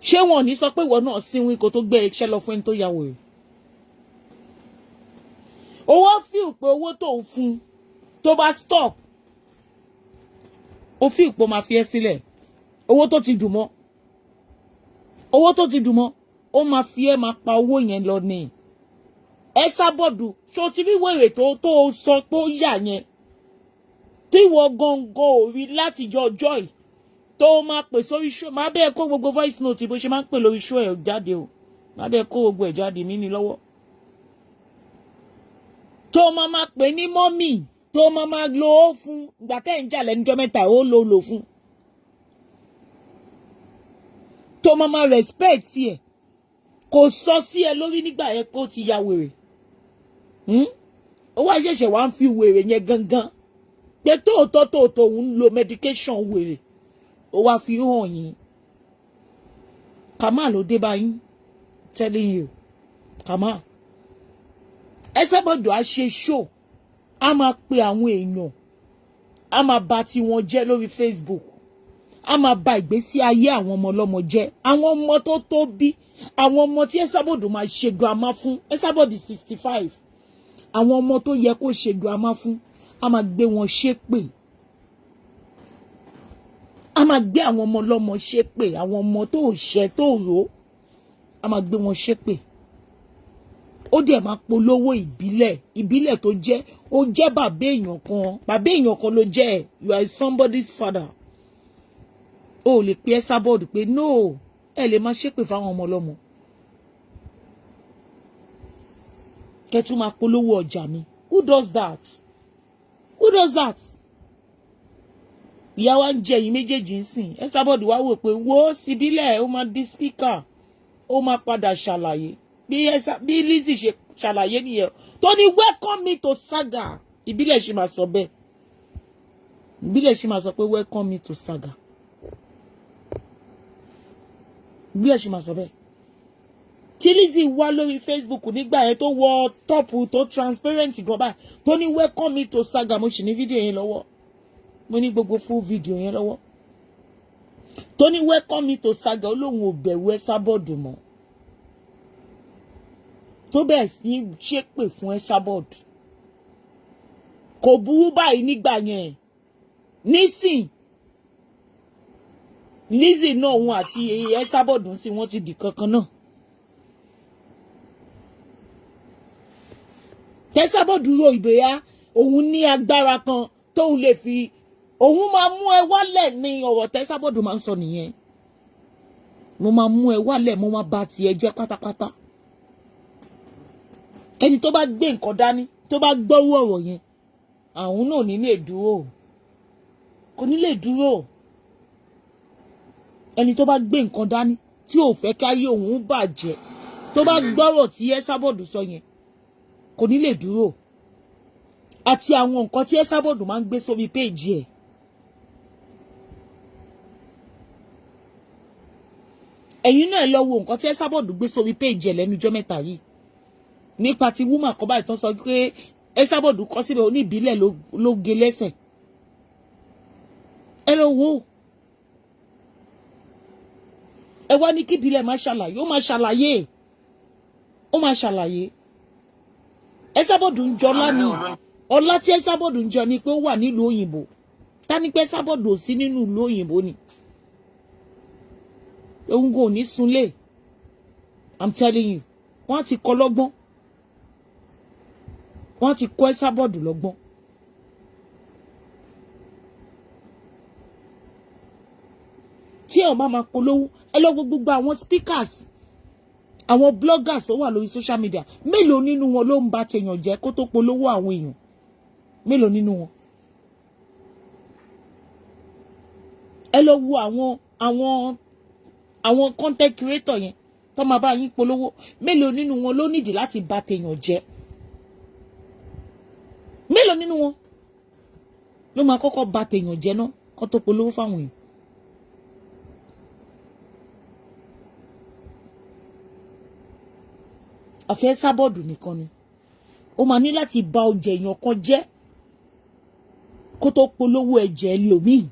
ṣé wọn ò ní sọ pé ìwọ náà sínwín kó tó gbé iṣẹ́ lọ fún ẹni tó ya wèrè owó fíìl pé owó tó ń fún tó bá stop ó fíìl pé ó máa fi ẹ́ sílẹ̀ owó tó ti dùn mọ́ ó máa fi ẹ́ máa pa owó yẹn lọ ní Esabod ṣó ti rí wèrè tó sọ pé ó yà yẹn tí ìwọ gangan ò rí láti jọ ọjọ́ yìí tó máa pè sórí show máa bẹ́ẹ̀ kó gbogbo voice note bó ṣe máa ń pè lórí show ẹ̀ jáde o máa bẹ́ẹ̀ kó gbogbo ẹ̀ jáde mí ní lọ́wọ́ tó máa pè ní mọ́mì tó máa lo ó fún ìgbà tẹ́ ń jà lẹ́nujọ́ mẹ́ta ó lò fún tó máa respect ẹ̀ kò sọ sí ẹ lórí nígbà yẹn pé ó ti ya wèrè ó wá ṣẹ̀ṣẹ̀ wá ń fi wèrè yẹn gangan pé tóòtọ́ òun lo medication wèrè ó wá fi hàn yín kàmá ló dé bá yín telling you kàmá Esabod á ṣe show á máa pe àwọn èèyàn á máa bà tiwọn jẹ́ lórí Facebook á máa bà ìgbésí ayé àwọn ọmọ ọlọ́mọ jẹ́ àwọn ọmọ tó bí àwọn ọmọ tí Esabod máa ṣe grandma fún Esabod 65 àwọn ọmọ tó yẹ kó ṣe grandma fún á máa gbé wọn ṣépè á máa gbé àwọn ọmọ ọlọ́mọ ṣépè àwọn ọmọ tó ṣẹ̀ tó rò á máa gbé wọn ṣépè ó dẹ̀ máa polówó ìbílẹ̀ tó jẹ́ ó jẹ́ bàbá èèyàn kan ló jẹ́ you are somebody's father. O lè pe esabod pé no ẹ lè máa ṣépè fáwọn ọmọ ọlọ́mọ kẹtù máa polówó ọjà mi. Who does that? Who does that? Ìyá wa ń jẹ yín méjèèjì ń sìn esabod wá wò pé wo síbílẹ̀ ó máa di speaker ó máa padà ṣàlàyé bí Lizzy ṣe ṣàlàyé nìyẹn tó ní welcome me to saga. Ìbílẹ̀ ṣe máa sọ bẹ́ẹ̀. Ìbílẹ̀ ṣe máa sọ pé welcome me to saga. Ìbílẹ̀ ṣe máa sọ bẹ́ẹ̀. Tí Lizzy wá lórí Facebook nígbà yẹn tó wọ tọ́pù tó transparent gan báyìí tó ní welcome me to saga. Mo ṣì ní fídíò yẹn lọ́wọ́. Mo ní gbogbo full fídíò yẹn lọ́wọ́. Tó ní welcome me to saga ó lóun ò bẹ̀rù esabod mọ́. Tó bẹ́ẹ̀ sí ṣépè fún esabod. Kò burú báyìí nígbà yẹn. Nísìn Lizzy náà òun àti esabod ń sìn wọ́n ti di kankan náà. Esabod ro ìbéyà òun ní agbára kan tóun lè fi òun máa mú ẹ wálẹ̀ ní ọ̀rọ̀ esabod máa ń sọ nìyẹn. Mo máa mú ẹ wálẹ̀ mo máa bà tiẹ̀ jẹ́ pátápátá. Ẹni tó bá gbé nǹkan dání tó bá gbọ́wọ́ ọ̀rọ̀ yẹn àwọn náà ní lè dúró kò ní lè dúró. Ẹni tó bá gbé nǹkan dání tí ò fẹ́ káyé òun bàjẹ́ tó bá gbọ́rọ̀ tí esabod sọ yẹn kò ní lè dúró. Àti àwọn nǹkan tí esabod máa ń gbé sórí péèjì ẹ̀. Ẹ̀yin náà lọ wo nǹkan tí esabod gbé sórí péèjì ẹ̀ lẹ́nu ọjọ́ mẹ́ta yìí. Nípa ti woman kan báyìí tó sọ pé esabod kọ síbẹ̀ oníbílẹ̀ ló gé lẹ́sẹ̀. Ẹ lọ wo. Ẹ wá ní kí ìbílẹ̀ máa ṣàlàyé ó máa ṣàlàyé ó máa ṣàlàyé. Esabod ń jọ lánìí ọlá tí esabod ń jọ ni pé ó wà nílùú òyìnbó. Ta ni pé esabod ò sí nínú ìlú òyìnbó ni. Òun kò ní sunlé. I'm telling you. Wọ́n ti kọ́ lọ́gbọ́n. Wọ́n ti kọ́ esabod lọ́gbọ́n. Tí ẹ máa polówó ẹ lọ gbogbo àwọn speakers àwọn bloggers tó wà lórí social media mélòó nínú wọn ló ń bá tèèyàn jẹ́ kó tó polówó àwọn èèyàn mélòó nínú wọn. Ẹ lọ wo àwọn content creator yẹn tó máa bá yín polówó mélòó nínú wọn ló nídìí láti bá tèèyàn jẹ́ mélòó nínú wọn ló máa kọ́kọ́ bá tèèyàn jẹ́ náà kó tó polówó fáwọn èèyàn. Àfẹ́ esabod nìkan ni ó máa ní láti bà ọjà èèyàn kan jẹ́ kó tó polówó ẹ̀jẹ̀ lòmíì.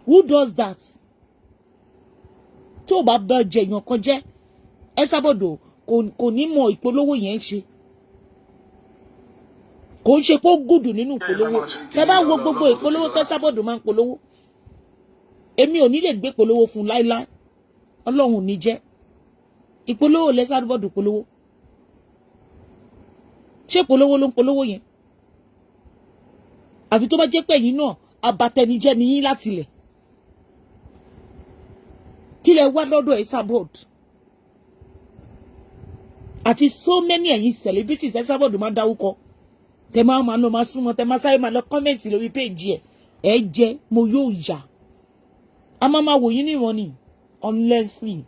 Who does that? Tó bá bà ọjà èèyàn kan jẹ́ esabod kò ní mọ ìpolówó yẹn ṣe kò ń ṣe pé ó gùdù nínú ìpolówó. Tẹ́ bá wo gbogbo ìpolówó tí esabod máa ń polówó èmi ò ní lè gbé polówó fún láíláí. Ọlọ́run ní jẹ́ ìpolówó lẹ́sàbod polówó ṣé polówó ló ń polówó yẹn àfi tó bá jẹ́ pé ẹ̀yin náà abatẹnijẹ́ ni yín láti ilẹ̀ kí lẹ wá lọ́dọ̀ esabod àti so many ẹ̀yin celebrities esabod máa dáwúkọ tẹ máa lọ máa súnmọ́ tẹ máa sáré máa lọ kọ́mẹ̀ntì lórí péèjì ẹ̀ jẹ́ mo yóò yà á máa wò yín níran ni. Honestly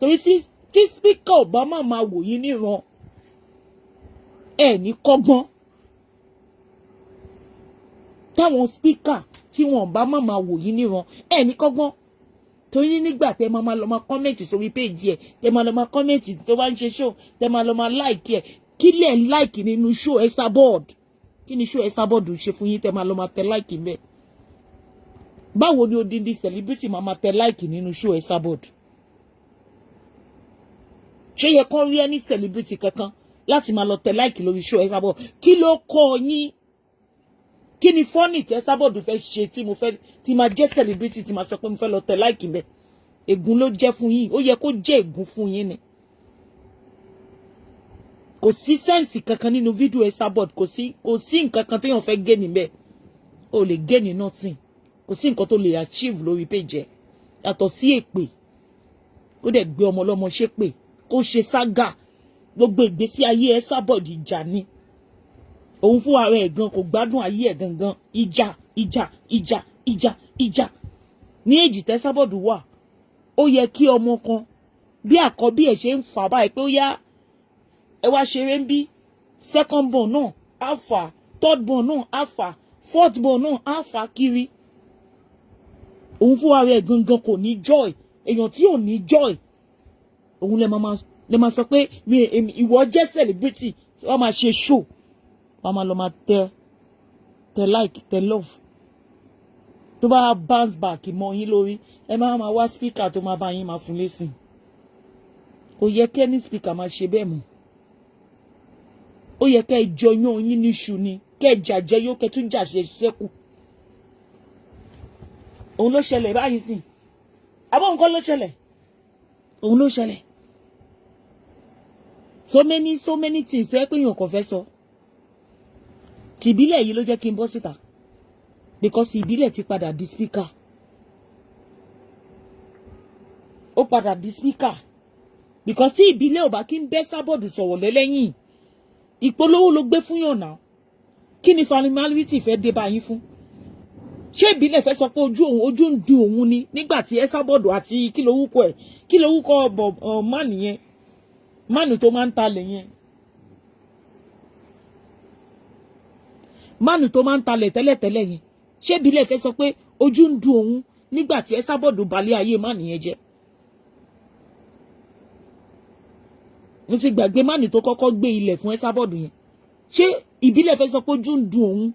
torí tí speaker Obama máa wò yín níran ẹ ní kọ́gbọ́n táwọn speaker tí wọn bá máa wò yín níran ẹ ní kọ́gbọ́n torí nígbà tẹ máa lọ máa kọ́mẹ̀ntì sórí péèjì ẹ tẹ máa lọ máa kọ́mẹ̀ntì tó bá ń ṣe show tẹ máa lọ máa like ẹ kí lẹ̀ like nínú show esabod kí ni show esabod ṣe fún yín tẹ máa lọ máa tẹ like bẹ́ẹ̀. Báwo ni odindi celebrity máa tẹ like nínú show esabod? Ṣé yẹ kán rí ẹni celebrity kankan láti máa lọ tẹ like lórí show esabod? Kí ló kọ́ yín? Kí ni funny tí esabod fẹ́ ṣe tí máa jẹ́ celebrity tí máa sọ pé mo fẹ́ lọ tẹ like ńbẹ̀? ègún ló jẹ́ fún yín, ó yẹ kó jẹ́ ègún fún yín ni. Kò sí sense kankan nínú fídíò esabod, kò sí nǹkan kan téèyàn fẹ́ gé níbẹ̀. O lè gé ní nothing. Kò sí nǹkan tó lè achieve lórí page ẹ̀. Yàtọ̀ sí èpè. Kó dẹ̀ gbé ọmọ ọlọ́mọ ṣépè, kó ṣe saga. Gbogbo ìgbésí ayé esabod ìjà ni. Òun fún ara ẹ̀ gan kò gbádùn ayé ẹ̀ gangan. Ìjà. Ní èjì tẹ́ esabod wà, ó yẹ kí ọmọ kan bí àkọ́bí ẹ̀ ṣe ń fà báyìí pé ó yá ẹ wá ṣeré ń bí, second born náà á fà, third born náà á fà, fourth born náà á fà kiri. Òun fún ara ẹ̀ gangan kò ní joy. Èèyàn tí ò ní joy, òun lè máa sọ pé ìwọ jẹ́ celebrity, wọ́n máa ṣe show, wọ́n máa lọ máa tẹ like, tẹ love. Tó bá bounce back mọ́ yín lórí, ẹ máa wá speaker tó máa bá yín máa fún lésìn. Kò yẹ kí ẹni speaker máa ṣe bẹ́ẹ̀ mọ́. Ó yẹ kẹ́ ẹ jọyán yín níṣu ni, kẹ́ ẹ jàjẹ́ yó, kẹ́ tún jàṣẹ ṣẹ́kù. Òun ló ṣẹlẹ̀ báyìí sìn. Àbọ̀ nǹkan ló ṣẹlẹ̀. Òun ló ṣẹlẹ̀. So many things tó yẹ pé èèyàn kò fẹ́ sọ. Tìbílẹ̀ yìí ló jẹ́ kí n bọ́ síta. Because ìbílẹ̀ ti padà di speaker. Ó padà di speaker. Because tí ìbílẹ̀ ò bá kí ń bẹ́ esabod sọ̀rọ̀ lẹ́lẹ́yìn, ìpolówó ló gbé fún yàn náà. Kí ni familiarity fẹ́ dé bá yín fún? Ṣé ìbílẹ̀ fẹ́ sọ pé ojú ń dùn òun ni nígbà tí esabod àti kí lorúkọ man yẹn, man tó máa ń talẹ̀ yẹn, man tó máa ń talẹ̀ tẹ́lẹ̀tẹ́lẹ̀ yẹn, ṣé ìbílẹ̀ fẹ́ sọ pé ojú ń dùn òun nígbà tí esabod balẹ̀ ayé man yẹn jẹ́? Mo ti gbàgbé man tó kọ́kọ́ gbé ilẹ̀ fún esabod yẹn. Ṣé ìbílẹ̀ fẹ́ sọ pé ojú ń dùn òun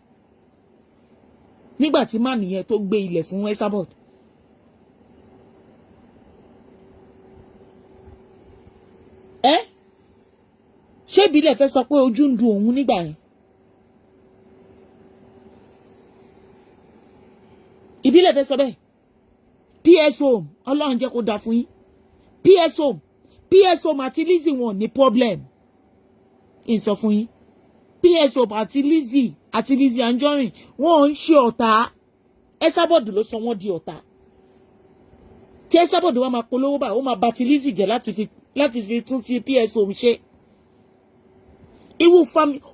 nígbà tí man yẹn tó gbé ilẹ̀ fún esabod? Ṣé ìbílẹ̀ fẹ́ sọ pé ojú ń dùn òun nígbà yẹn? Ìbílẹ̀ fẹ́ sọ bẹ́ẹ̀. PSO Ọlọ́run jẹ́ kó dáa fún yín. PSO àti Lizzy wọn ní problem. Sọ fún yín. PSO àti Lizzy Anjorin wọn ń ṣe ọ̀tá. Esabod ló sọ wọ́n di ọ̀tá. Tí esabod wá máa polówó báyìí, ó máa bà ti Lizzy jẹ́ láti fi tún ti PSO ṣe.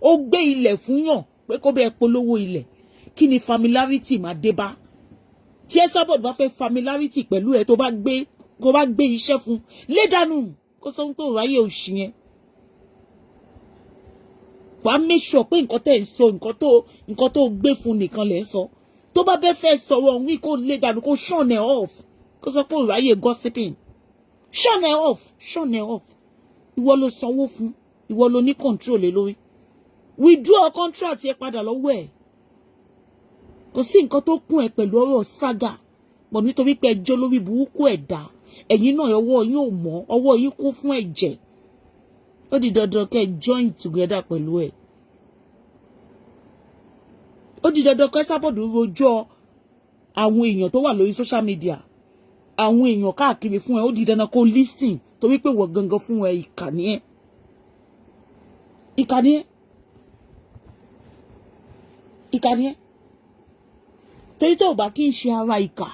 Ó gbé ilẹ̀ fún yàn pé kó bẹ́ẹ̀ polówó ilẹ̀. Kí ni familiarity máa dé bá? Tí esabod bá fẹ́ familiarity pẹ̀lú ẹ tó bá gbé iṣẹ́ fún, lé dànù kó sọ pé ráyè òṣì yẹn. Wàá make sure pé nǹkan tẹ́ ń sọ, nǹkan tó gbé fún nìkan lẹ̀ ń sọ. Tó bá bẹ́ fẹ́ sọ̀rọ̀ wí kó lé dànù, kó shun ẹ̀ off, kó sọ pé ráyè gossiping. Shun ẹ̀ off. Ìwọ ló sanwó fún, ìwọ ló ní control lé lórí. Withdraw contract yẹn padà lọ́wọ́ ẹ̀. Kò sí nǹkan tó kún ẹ pẹ̀lú ọ̀rọ̀ saga. Bọ̀ nítorí pé ẹjọ́ lórí burúkú ẹ̀dá, ẹ̀yin náà ọwọ́ yín ò mọ́, ọwọ́ yín kún fún ẹ̀jẹ̀. Ó di dandan kẹ́ join together pẹ̀lú ẹ̀. Ó di dandan kẹ́ esabod rojọ́ àwọn èèyàn tó wà lórí social media, àwọn èèyàn káàkiri fún ẹ. Ó di dandan kó listing torí pé wọ́n gangan fún ẹ ìkànnì ẹ̀. Torí tó bá kí n ṣe ara ìkà,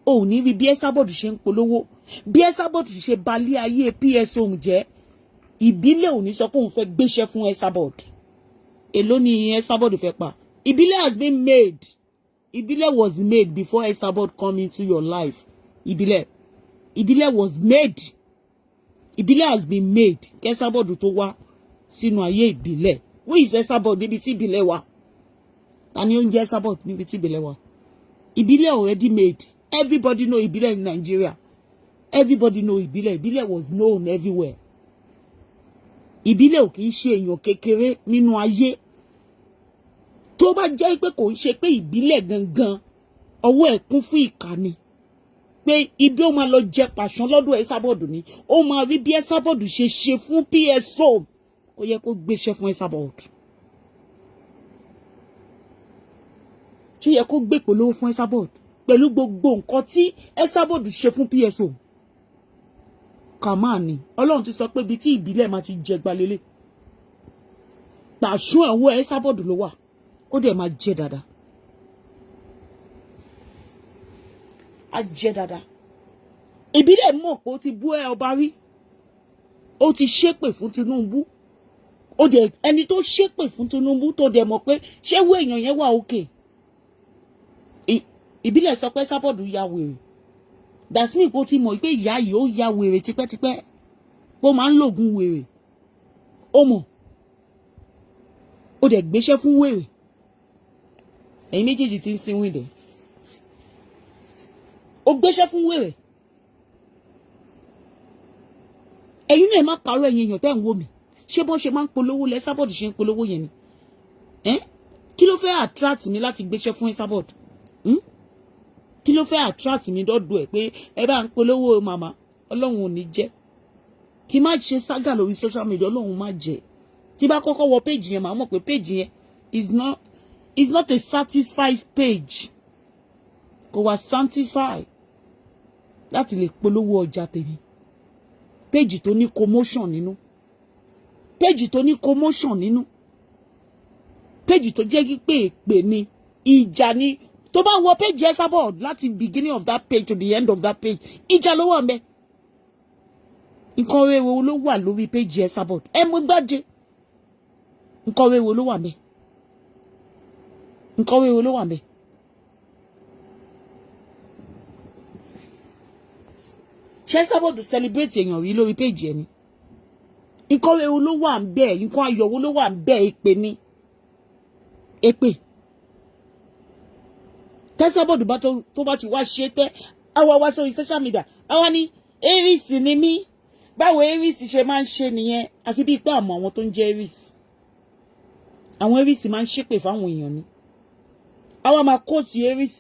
ò ní rí bí esabod ṣe ń polówó, bí esabod ṣe balẹ̀ ayé PSO jẹ́. Ìbílẹ̀ ò ní sọ pé òun fẹ́ gbéṣẹ́ fún esabod. Èló ni esabod fẹ́ pa? Ìbílẹ̀ has been made. Ìbílẹ̀ was made before esabod come into your life. Ìbílẹ̀ was made. Ìbílẹ̀ has been made. Kí esabod tó wá sínú ayé ìbílẹ̀. Who is esabod níbi tí ìbílẹ̀ wà? Tani ó ń jẹ́ esabod níbi tí ìbílẹ̀ wà? Ìbílẹ̀ already made. Everybody know ìbílẹ̀ in Nigeria. Everybody know ìbílẹ̀. Ìbílẹ̀ was known everywhere. Ìbílẹ̀ ò kì í ṣe èèyàn kékeré nínú ayé. Tó bá jẹ́ pé kò ń ṣe pé ìbílẹ̀ gangan ọwọ́ ẹ̀ kún fún ìkànnì, pé ibi ó máa lọ jẹ pàṣán lọ́dọ̀ esabod ni, ó máa rí bí esabod ṣe fún PSO. Kò yẹ kó gbéṣẹ́ fún esabod. Ṣé yẹ kó gbé polówó fún esabod? pẹ̀lú gbogbo nǹkan tí esabod ṣe fún PSO kàmáà ni Ọlọ́run ti sọ pé ibi tí ìbílẹ̀ máa ti jẹ gbalélé pàṣún ẹ̀wọ́ esabod ló wà ó dẹ̀ máa jẹ dáadáa á jẹ dáadáa ìbílẹ̀ mọ̀ pé ó ti bú ẹ ọba rí ó ti ṣépè fún Tinubu ó dẹ̀ ẹni tó ṣépè fún Tinubu tó dẹ̀ mọ̀ pé ṣé wo èèyàn yẹn wà òkè ìbílẹ̀ sọ pé esabod ya wèrè dàsímì kó ti mọ̀ pé ìyá yìí ó ya wèrè tipẹ́tipẹ́ bó máa ń lògùn wèrè ó mọ̀ ó dẹ̀ gbéṣẹ́ fún wèrè ẹ̀yin méjèèjì ti ń sin wíńdẹ̀ ó gbéṣẹ́ fún wèrè ẹ̀yin náà má parọ́ ẹ̀yin èèyàn tẹ́ ń wò mí ṣé bọ́n ṣe máa ń polówó lẹ esabod ṣe ń polówó yẹn ni kí ló fẹ́ attract mi láti gbéṣẹ́ fún esabod kí ló fẹ́ attract mi dọ́dọ̀ ẹ̀ pé ẹ bá ń polówó màmá Ọlọ́run ò ní jẹ́ kí má ṣe ságà lórí social media Ọlọ́run má jẹ́ tí bá kọ́kọ́ wọ page yẹn màá mọ̀ pé page yẹn is not a satisfied page kò wá satisfied láti lè polówó ọjà tèmi page tó ní commotion nínú page tó ní commotion nínú page tó jẹ́ pé èpè ni ìjà ni tó bá wọ page esabod láti beginning of that page to the end of that page ìjà ló wà ńbẹ̀ nǹkan rere ló wà lórí page esabod ẹ mú gbájé nǹkan rere ló wà ńbẹ̀ nǹkan rere ló wà ńbẹ̀ ṣé esabod celebrate èèyàn rí lórí page ẹ ni nǹkan rere ló wà ńbẹ̀ nǹkan ayọ̀ ló wà ńbẹ̀ èpè ni èpè tẹ́sàbọ̀dù bá tó bá ti wá ṣe tẹ́ àwa wá sórí social media àwa ní Aries ni mí báwo Aries ṣe máa ń ṣe nìyẹn àfi bíi pé àmọ́ àwọn tó ń jẹ́ Aries àwọn Aries máa ń ṣépè fáwọn èèyàn ni àwa máa kóòtù Aries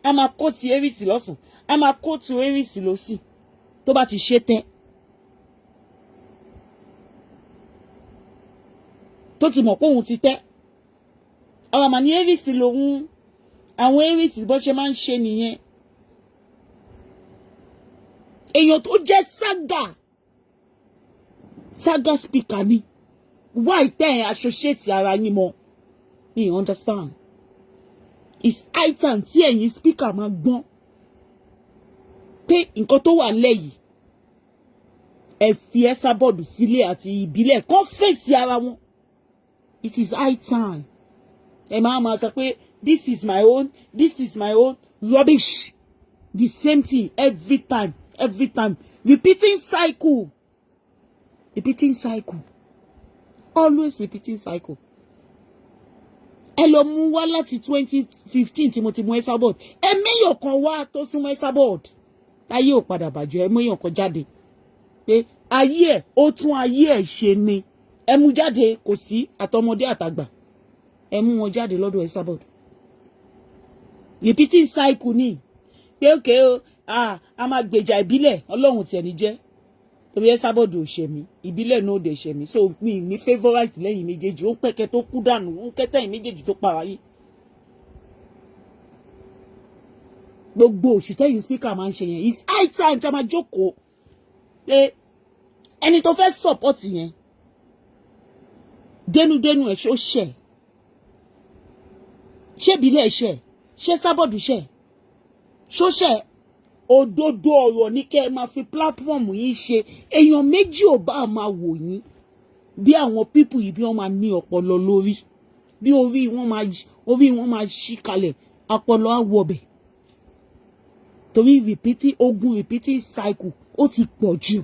a máa kóòtù Aries lọ́sàn a máa kóòtù Aries lọ́sì tó bá ti ṣe tẹ́ tó ti mọ̀ pé òun ti tẹ́ àwa máa ní Aries lòun àwọn Aries bó ṣe máa ń ṣe nìyẹn èèyàn tó jẹ́ saga speaker ni why tẹ́ ẹ̀ associate ara yín mọ́ me understand it's high time tí ẹ̀yin speaker máa gbọ́n pé nǹkan tó wà nílẹ̀ yìí ẹ fi esabod sílé àti ìbílẹ̀ kó fèsì ara wọn it is high time ẹ máa sọ pé this is my own rubbish the same thing every time repeating cycle always repeating cycle ẹ lọ mú wá láti 2015 tí mo ti mú esabod ẹ méyàn kan wá tó súnmọ́ esabod ayé ò padà bàjẹ́ ẹ méyàn kan jáde pé ayé ẹ̀ ó tún ayé ẹ̀ ṣe ni ẹ mú jáde kò sí àtọmọdé àtàgbà ẹ mú wọn jáde lọ́dọ̀ esabod repeating cycle ni pé òkè o a máa gbèjà ìbílẹ̀ Ọlọ́run tiẹ̀ ní jẹ́ torí esabod ò ṣe mí ìbílẹ̀ náà ò dẹ̀ ṣe mí so mi ní favourite lẹ́yìn méjèèjì ó pẹ́kẹ́ tó kú dànù ó kẹ́tẹ́yìn méjèèjì tó para yín gbogbo òṣìṣẹ́ speaker máa ń ṣe yẹn it's high time tí a máa jókòó pé ẹni tó fẹ́ support yẹn dénúdénú ẹ̀ ṣó ṣẹ̀ ṣé ìbílẹ̀ ṣẹ̀ ṣé esabod ṣẹ̀ ṣó ṣẹ̀ òdodo ọ̀rọ̀ ní kẹ́ ẹ máa fi platform yìí ṣe èèyàn méjì ò bá máa wò yín bí àwọn people yìí bí wọ́n máa ní ọpọlọ lórí bí orí wọn máa ṣí kalẹ̀ ọpọlọ á wọbẹ̀ torí repeating cycle ó ti pọ̀ jù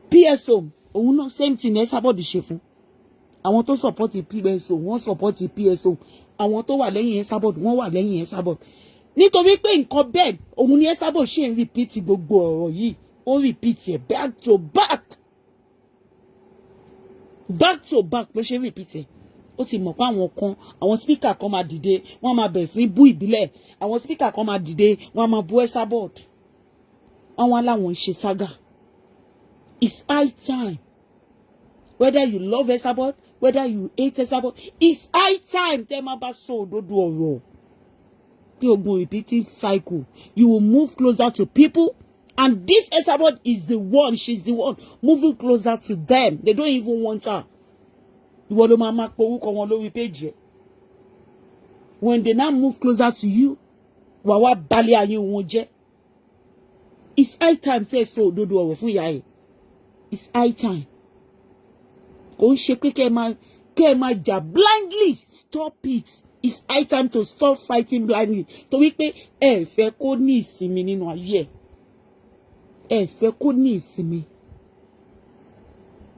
PSO òun náà same thing ní esabod ṣe fún àwọn tó support PSO wọ́n support PSO àwọn tó wà lẹ́yìn esabod wọ́n wà lẹ́yìn esabod nítorí pé nǹkan bẹ́ẹ̀ òun ni esabod ṣe ń repeat gbogbo ọ̀rọ̀ yìí ó repeat ẹ̀ back to back ló ṣe ń repeat ẹ̀ ó ti mọ̀ pé àwọn speaker kan máa dìde wọ́n máa bẹ̀rẹ̀ sí bú ìbílẹ̀ àwọn speaker kan máa dìde wọ́n máa bú esabod àwọn aláwọn ń ṣe saga it's high time whether you love esabod whether you hate esabod it's high time tẹ́ máa bá sọ òdodo ọ̀rọ̀ repeating cycle. You will move closer to people. And this esabod is the one, she's the one moving closer to them. They don't even want her. When they now move closer to you, it's high time, say so, it's high time. Blindly stop it. It's high time to stop fighting blindly. To wí pé ẹ fẹ́ kó ní ìsinmi nínú ayé. Ẹ fẹ́ kó ní ìsinmi.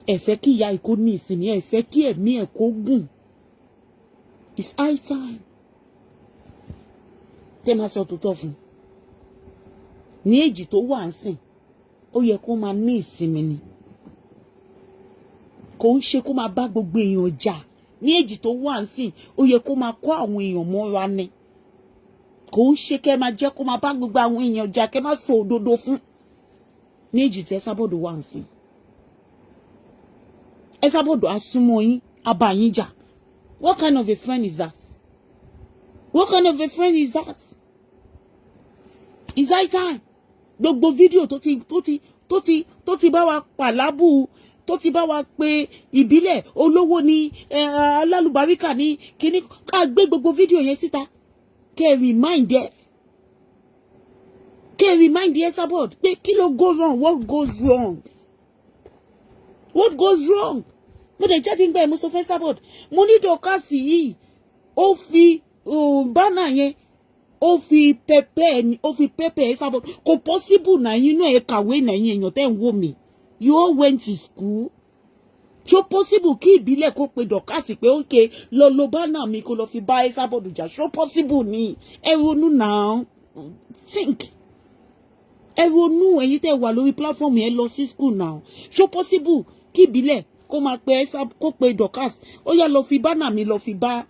Ẹ fẹ́ kí ìyá kó ní ìsinmi. Ẹ fẹ́ kí ẹ̀mí ẹ̀ kó gùn. It's high time. Tẹ́ máa sọ tòótọ́ fún. Ní èjì tó wà ńsìn, ó yẹ kó máa ní ìsinmi ni. Kò ń ṣe kó máa bá gbogbo èèyàn jà. Ní èjì tó wà ńsìn, ó yẹ kó máa kó àwọn èèyàn mọ́ra ni. Kò ń ṣe kẹ́ máa jẹ́ kó máa bá gbogbo àwọn èèyàn jà, kẹ́ máa sọ òdodo fún. Ní èjì tí esabod wà ńsìn. Esabod á súnmọ́ yín, á bá yín jà. What kind of a friend is that? What kind of a friend is that? It's high time. Gbogbo fídíò tó ti bá wa pàlábù, tó ti bá wa pé ìbílẹ̀ olówó ní alálùbáríkà ní kíní, ká gbé gbogbo fídíò yẹn síta. Kẹ́ remind esabod pé kí ló go wrong, what goes wrong? What goes wrong? Mo dẹ̀ jáde ń gbà mo sọ fún esabod, mo ní dọ̀kásì yìí, ó fi bánà yẹn, ó fi pẹpẹ esabod. Kò possible na yín náà ẹ kàwé na yín èèyàn tẹ́ ń wò mí. You all went to school. Ṣó possible kí ìbílẹ̀ kó pe dọ̀kásì pé okay lo bánà mi kó lọ fi bá esabod jà? Ṣó possible ni? Ẹ ronú now. Think. Ẹ ronú, ẹ̀yin tẹ́ wà lórí platform yẹn lọ sí school now. Ṣó possible kí ìbílẹ̀ kó máa pe kó pe dọ̀kásì ó yá lọ fi bánà mi lọ fi bá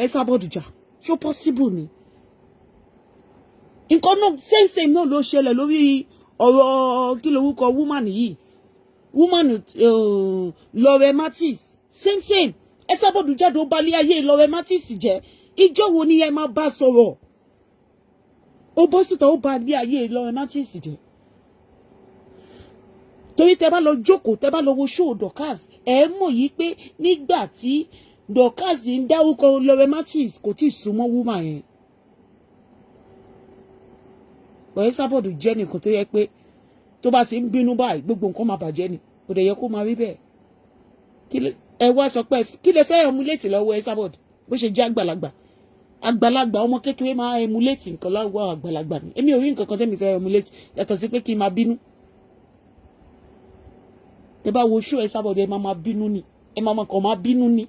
esabod jà? Ṣó possible ni? Nǹkan náà same náà ló ṣẹlẹ̀ lórí ọ̀rọ̀ kí lorúkọ woman yìí. Woman Lore Matis. Same. Esabod jáde ó balẹ̀ ayé Lore Matis jẹ́. Ìjọ́ wo ni ẹ máa bá sọ̀rọ̀? Ó bọ́ síta ó balẹ̀ ayé Lore Matis jẹ́. Torí tẹ́ bá lọ jókòó, tẹ́ bá lọ wo show Dorcas, ẹ mọ̀ yìí pé nígbà tí Dorcas ń dárúkọ Lore Matis kò tí ì súnmọ́ woman yẹn. Bọ̀ esabod jẹ́ nìkan tó yẹ pé tó bá ti ń bínú báyìí gbogbo nǹkan máa bàjẹ́ ni. Kò dẹ̀ yẹ kó máa rí bẹ́ẹ̀. Ẹ wá sọ pé kí lè fẹ́ emulate lọ́wọ́ esabod bó ṣe jẹ́ àgbàlagbà ọmọ kékeré máa emulate nǹkan lọ́wọ́ àgbàlagbà ni. Èmi ò rí nǹkan kan tẹ́mi fẹ́ emulate yàtọ̀ sí pé kí n máa bínú. Tẹ́ bá wo show esabod ẹ máa bínú ni. Ẹ máa kàn máa bínú ni.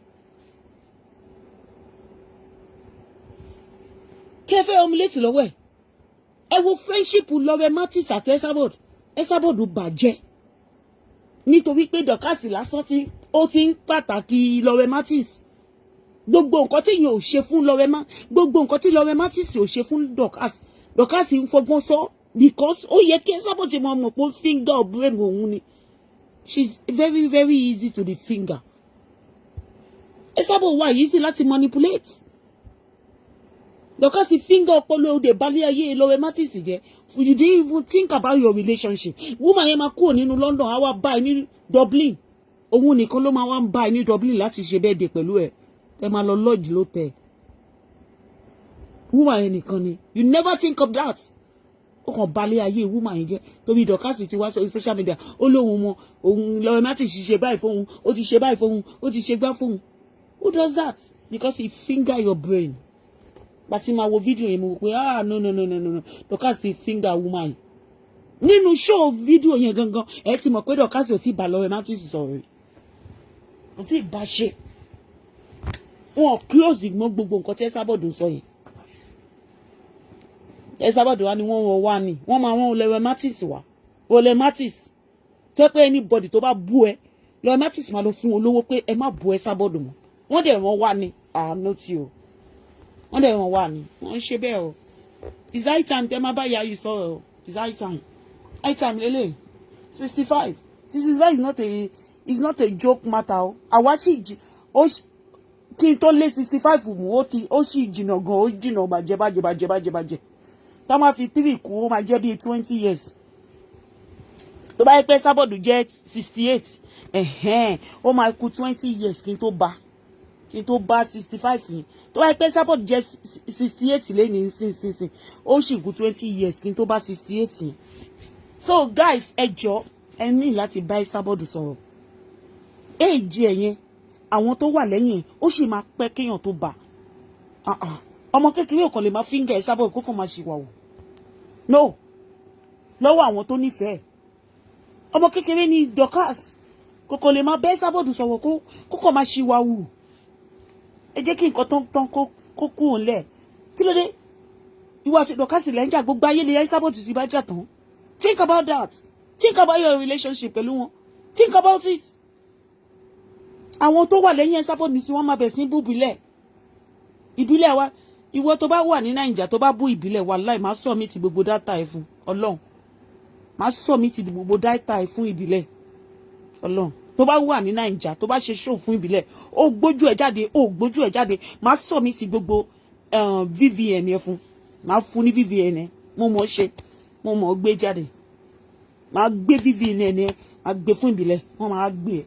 Kí ẹ fẹ́ emulate lọ́wọ́ ẹ̀? Ẹ wo friendship Lore Matis àti esabod bàjẹ́ nítorí pé Dorcas lásán ó ti ń pàtàkì Lore Matis. Gbogbo nǹkan tí yẹn ò ṣe fún gbogbo nǹkan tí Lore Matis ò ṣe fún Dorcas ń fọgbọ́n sọ because ó yẹ kí esabod ti mọ̀ pé finger of brain òun ni. She's very very easy to the finger. Esabod wà easy láti manipulate. Dorcas finger ọpọlọ òde balẹ̀ ayé Lore Matis jẹ́. You didn't even think about your relationship. Woman yẹn máa kúrò nínú London, á wá bá ẹ ní Dublin. Òun nìkan ló máa wá ń bá ẹ ní Dublin láti ṣe birthday pẹ̀lú ẹ. Ẹ máa lọ lodge lótẹ̀. Woman yẹn nìkan ni. You never think of that. Ó kàn balẹ̀ ayé woman yẹn jẹ́. Torí Dorcas ti wá sórí social media. Ó lóhun òun Lore Matis ṣe báyìí fóun. Ó ti ṣe báyìí fóun. Ó ti ṣe gbá fóun. Who does that? Because he finger your brain. Bàtí máa wo fídíò yẹn mo pé no Dorcas finger woman. Nínú show fídíò yẹn gangan ẹ ti mọ̀ pé Dorcas ò tí bá Lore Matis sọ̀rọ̀. Kò tí bá ṣe. Wọ́n close mọ́ gbogbo nǹkan tí esabod sọ yẹn. Esabod wa ni wọ́n wá ni. Wọ́n máa wọ́n Lore Matis wá. Lore Matis. Tó pé anybody tó bá bú ẹ, Lore Matis máa lọ fún olówó pé ẹ má bú esabod mọ́. Wọ́n dẹ̀ wọ́n wá ni. No tí o. Wọ́n dẹ̀ wọ́n wà ní. Wọ́n ṣe bẹ́ẹ̀ o. It's high time tẹ́ máa bá ìyá yìí sọ̀rọ̀ o. It's high time. High time lélẹ̀. 65. 65 is not a joke matter o. Àwa sì kí n tó lé 65 mú ó sì jìnnà gan ó jìnnà bàjẹ́ tá máa fi 3 kú ó máa jẹ́ bíi 20 years tó bá yẹ pé esabod jẹ́ 68 ó máa kú 20 years kí n tó bá 65 yẹn tó bá yẹ pé esabod jẹ́ 68 lẹ́yìn nísinsìnyí ó sì kú 20 years kí n tó bá 68 yẹn so guys ẹ jọ̀ọ́ ẹ ní láti bá esabod sọ̀rọ̀ èjì ẹ̀yẹn àwọn tó wà lẹ́yìn ó sì máa pẹ́ kéèyàn tó bá ọmọ kékeré ò kàn lè máa fíńgà esabod kó kàn máa ṣìwàwò no lọ́wọ́ àwọn tó nífẹ̀ẹ́ ọmọ kékeré ní Dorcas kò kàn lè máa bẹ́ esabod sọ̀rọ̀ kó kàn máa ṣìwàwò ẹ jẹ́ kí nǹkan tó ń tán kó kú òun lẹ̀ kí ló dé ìwà àti Dorcas lẹ́ ń jà gbogbo ayé lè esabod ti bá jà tán think about that think about your relationship pẹ̀lú wọn think about it àwọn tó wà lẹ́yìn esabod ní sí wọ́n máa bẹ̀ sí bú ìbílẹ̀ wa ìwọ tó bá wà ní Nàìjíríà tó bá bú ìbílẹ̀ wallahi máa sọ mí ti gbogbo dátà ẹ̀ fún Ọlọ́run máa sọ mí ti gbogbo dátà ẹ̀ fún ìbílẹ̀ Ọlọ́run tó bá wà ní Nàìjíríà tó bá ṣe show fún ìbílẹ̀ ó gbójú ẹ̀ jáde máa sọ mí ti gbogbo VVN ẹ̀ fún máa fún ní VVN ẹ̀ mo mọ̀ ṣe mo mọ̀ gbé jáde máa gbé VVN ẹ̀ máa gbé fún ìbílẹ̀ wọ́n máa gbé ẹ̀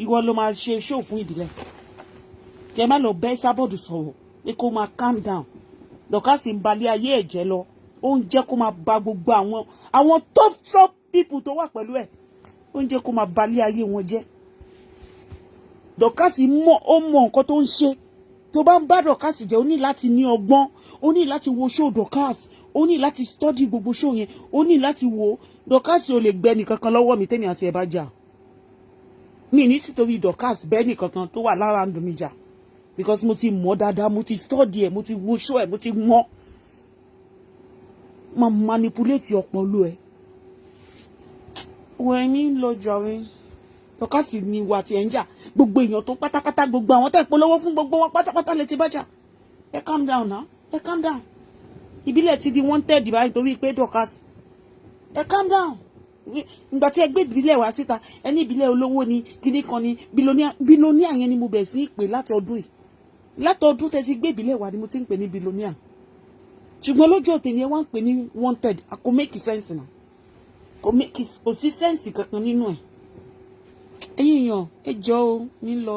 ìwọ ló máa ṣe show fún ìbílẹ̀ kẹ má lọ bẹ́ esabod sọ̀rọ̀ pé kó máa calm down Dorcas ń balẹ̀ ayé ẹ̀jẹ̀ lọ ó ń jẹ́ kó máa ba gbogbo àwọn top people tó wà pẹ̀lú ẹ̀ ó ń jẹ́ kó máa balẹ̀ ayé wọn jẹ́ Dorcas ó mọ nǹkan tó ń ṣe tó bá ń bá Dorcas jẹ́ ó ní láti ní ọgbọ́n ó ní láti wo show Dorcas ó ní láti study gbogbo show yẹn ó ní láti wo Dorcas ò lè gbẹ nìkankan lọ́wọ́ mi tẹ́mi àti ẹ̀ bá jà mi ní títorí Dorcas bẹ́ẹ̀ nìkankan tó wà lára ń dùn mí jà because mo ti mọ̀ dáadáa mo ti study ẹ̀ mo ti wo show ẹ̀ mo ti mọ̀ máa manipulate ọpọlọ ẹ̀ wọ́n ẹ̀mí lọ jàre Dorcas ní ìwà tí ẹ̀ ń jà gbogbo èèyàn tó pátápátá gbogbo àwọn tẹ́ polówó fún gbogbo wọn pátápátá lè ti bá jà ẹ calm down now ẹ calm down ìbílẹ̀ ti di wanted báyìí torí pé Dorcas ẹ calm down ìgbà tí ẹ gbé ìbílẹ̀ wá síta ẹni ìbílẹ̀ olówó ni kíní kan ni billionaire yẹn ni mo bẹ̀ sí pè láti ọdún yìí látọdún tẹ́ ti gbé ìbílẹ̀ wá ni mo ti ń pè ní billionaire ṣùgbọ́n lójú òtẹ̀ ni ẹ wá ń pè ní wanted kò make sense náà kò sí sense kankan nínú ẹ̀ ẹ̀yin èèyàn ẹ jọ̀ọ́ o nílọ.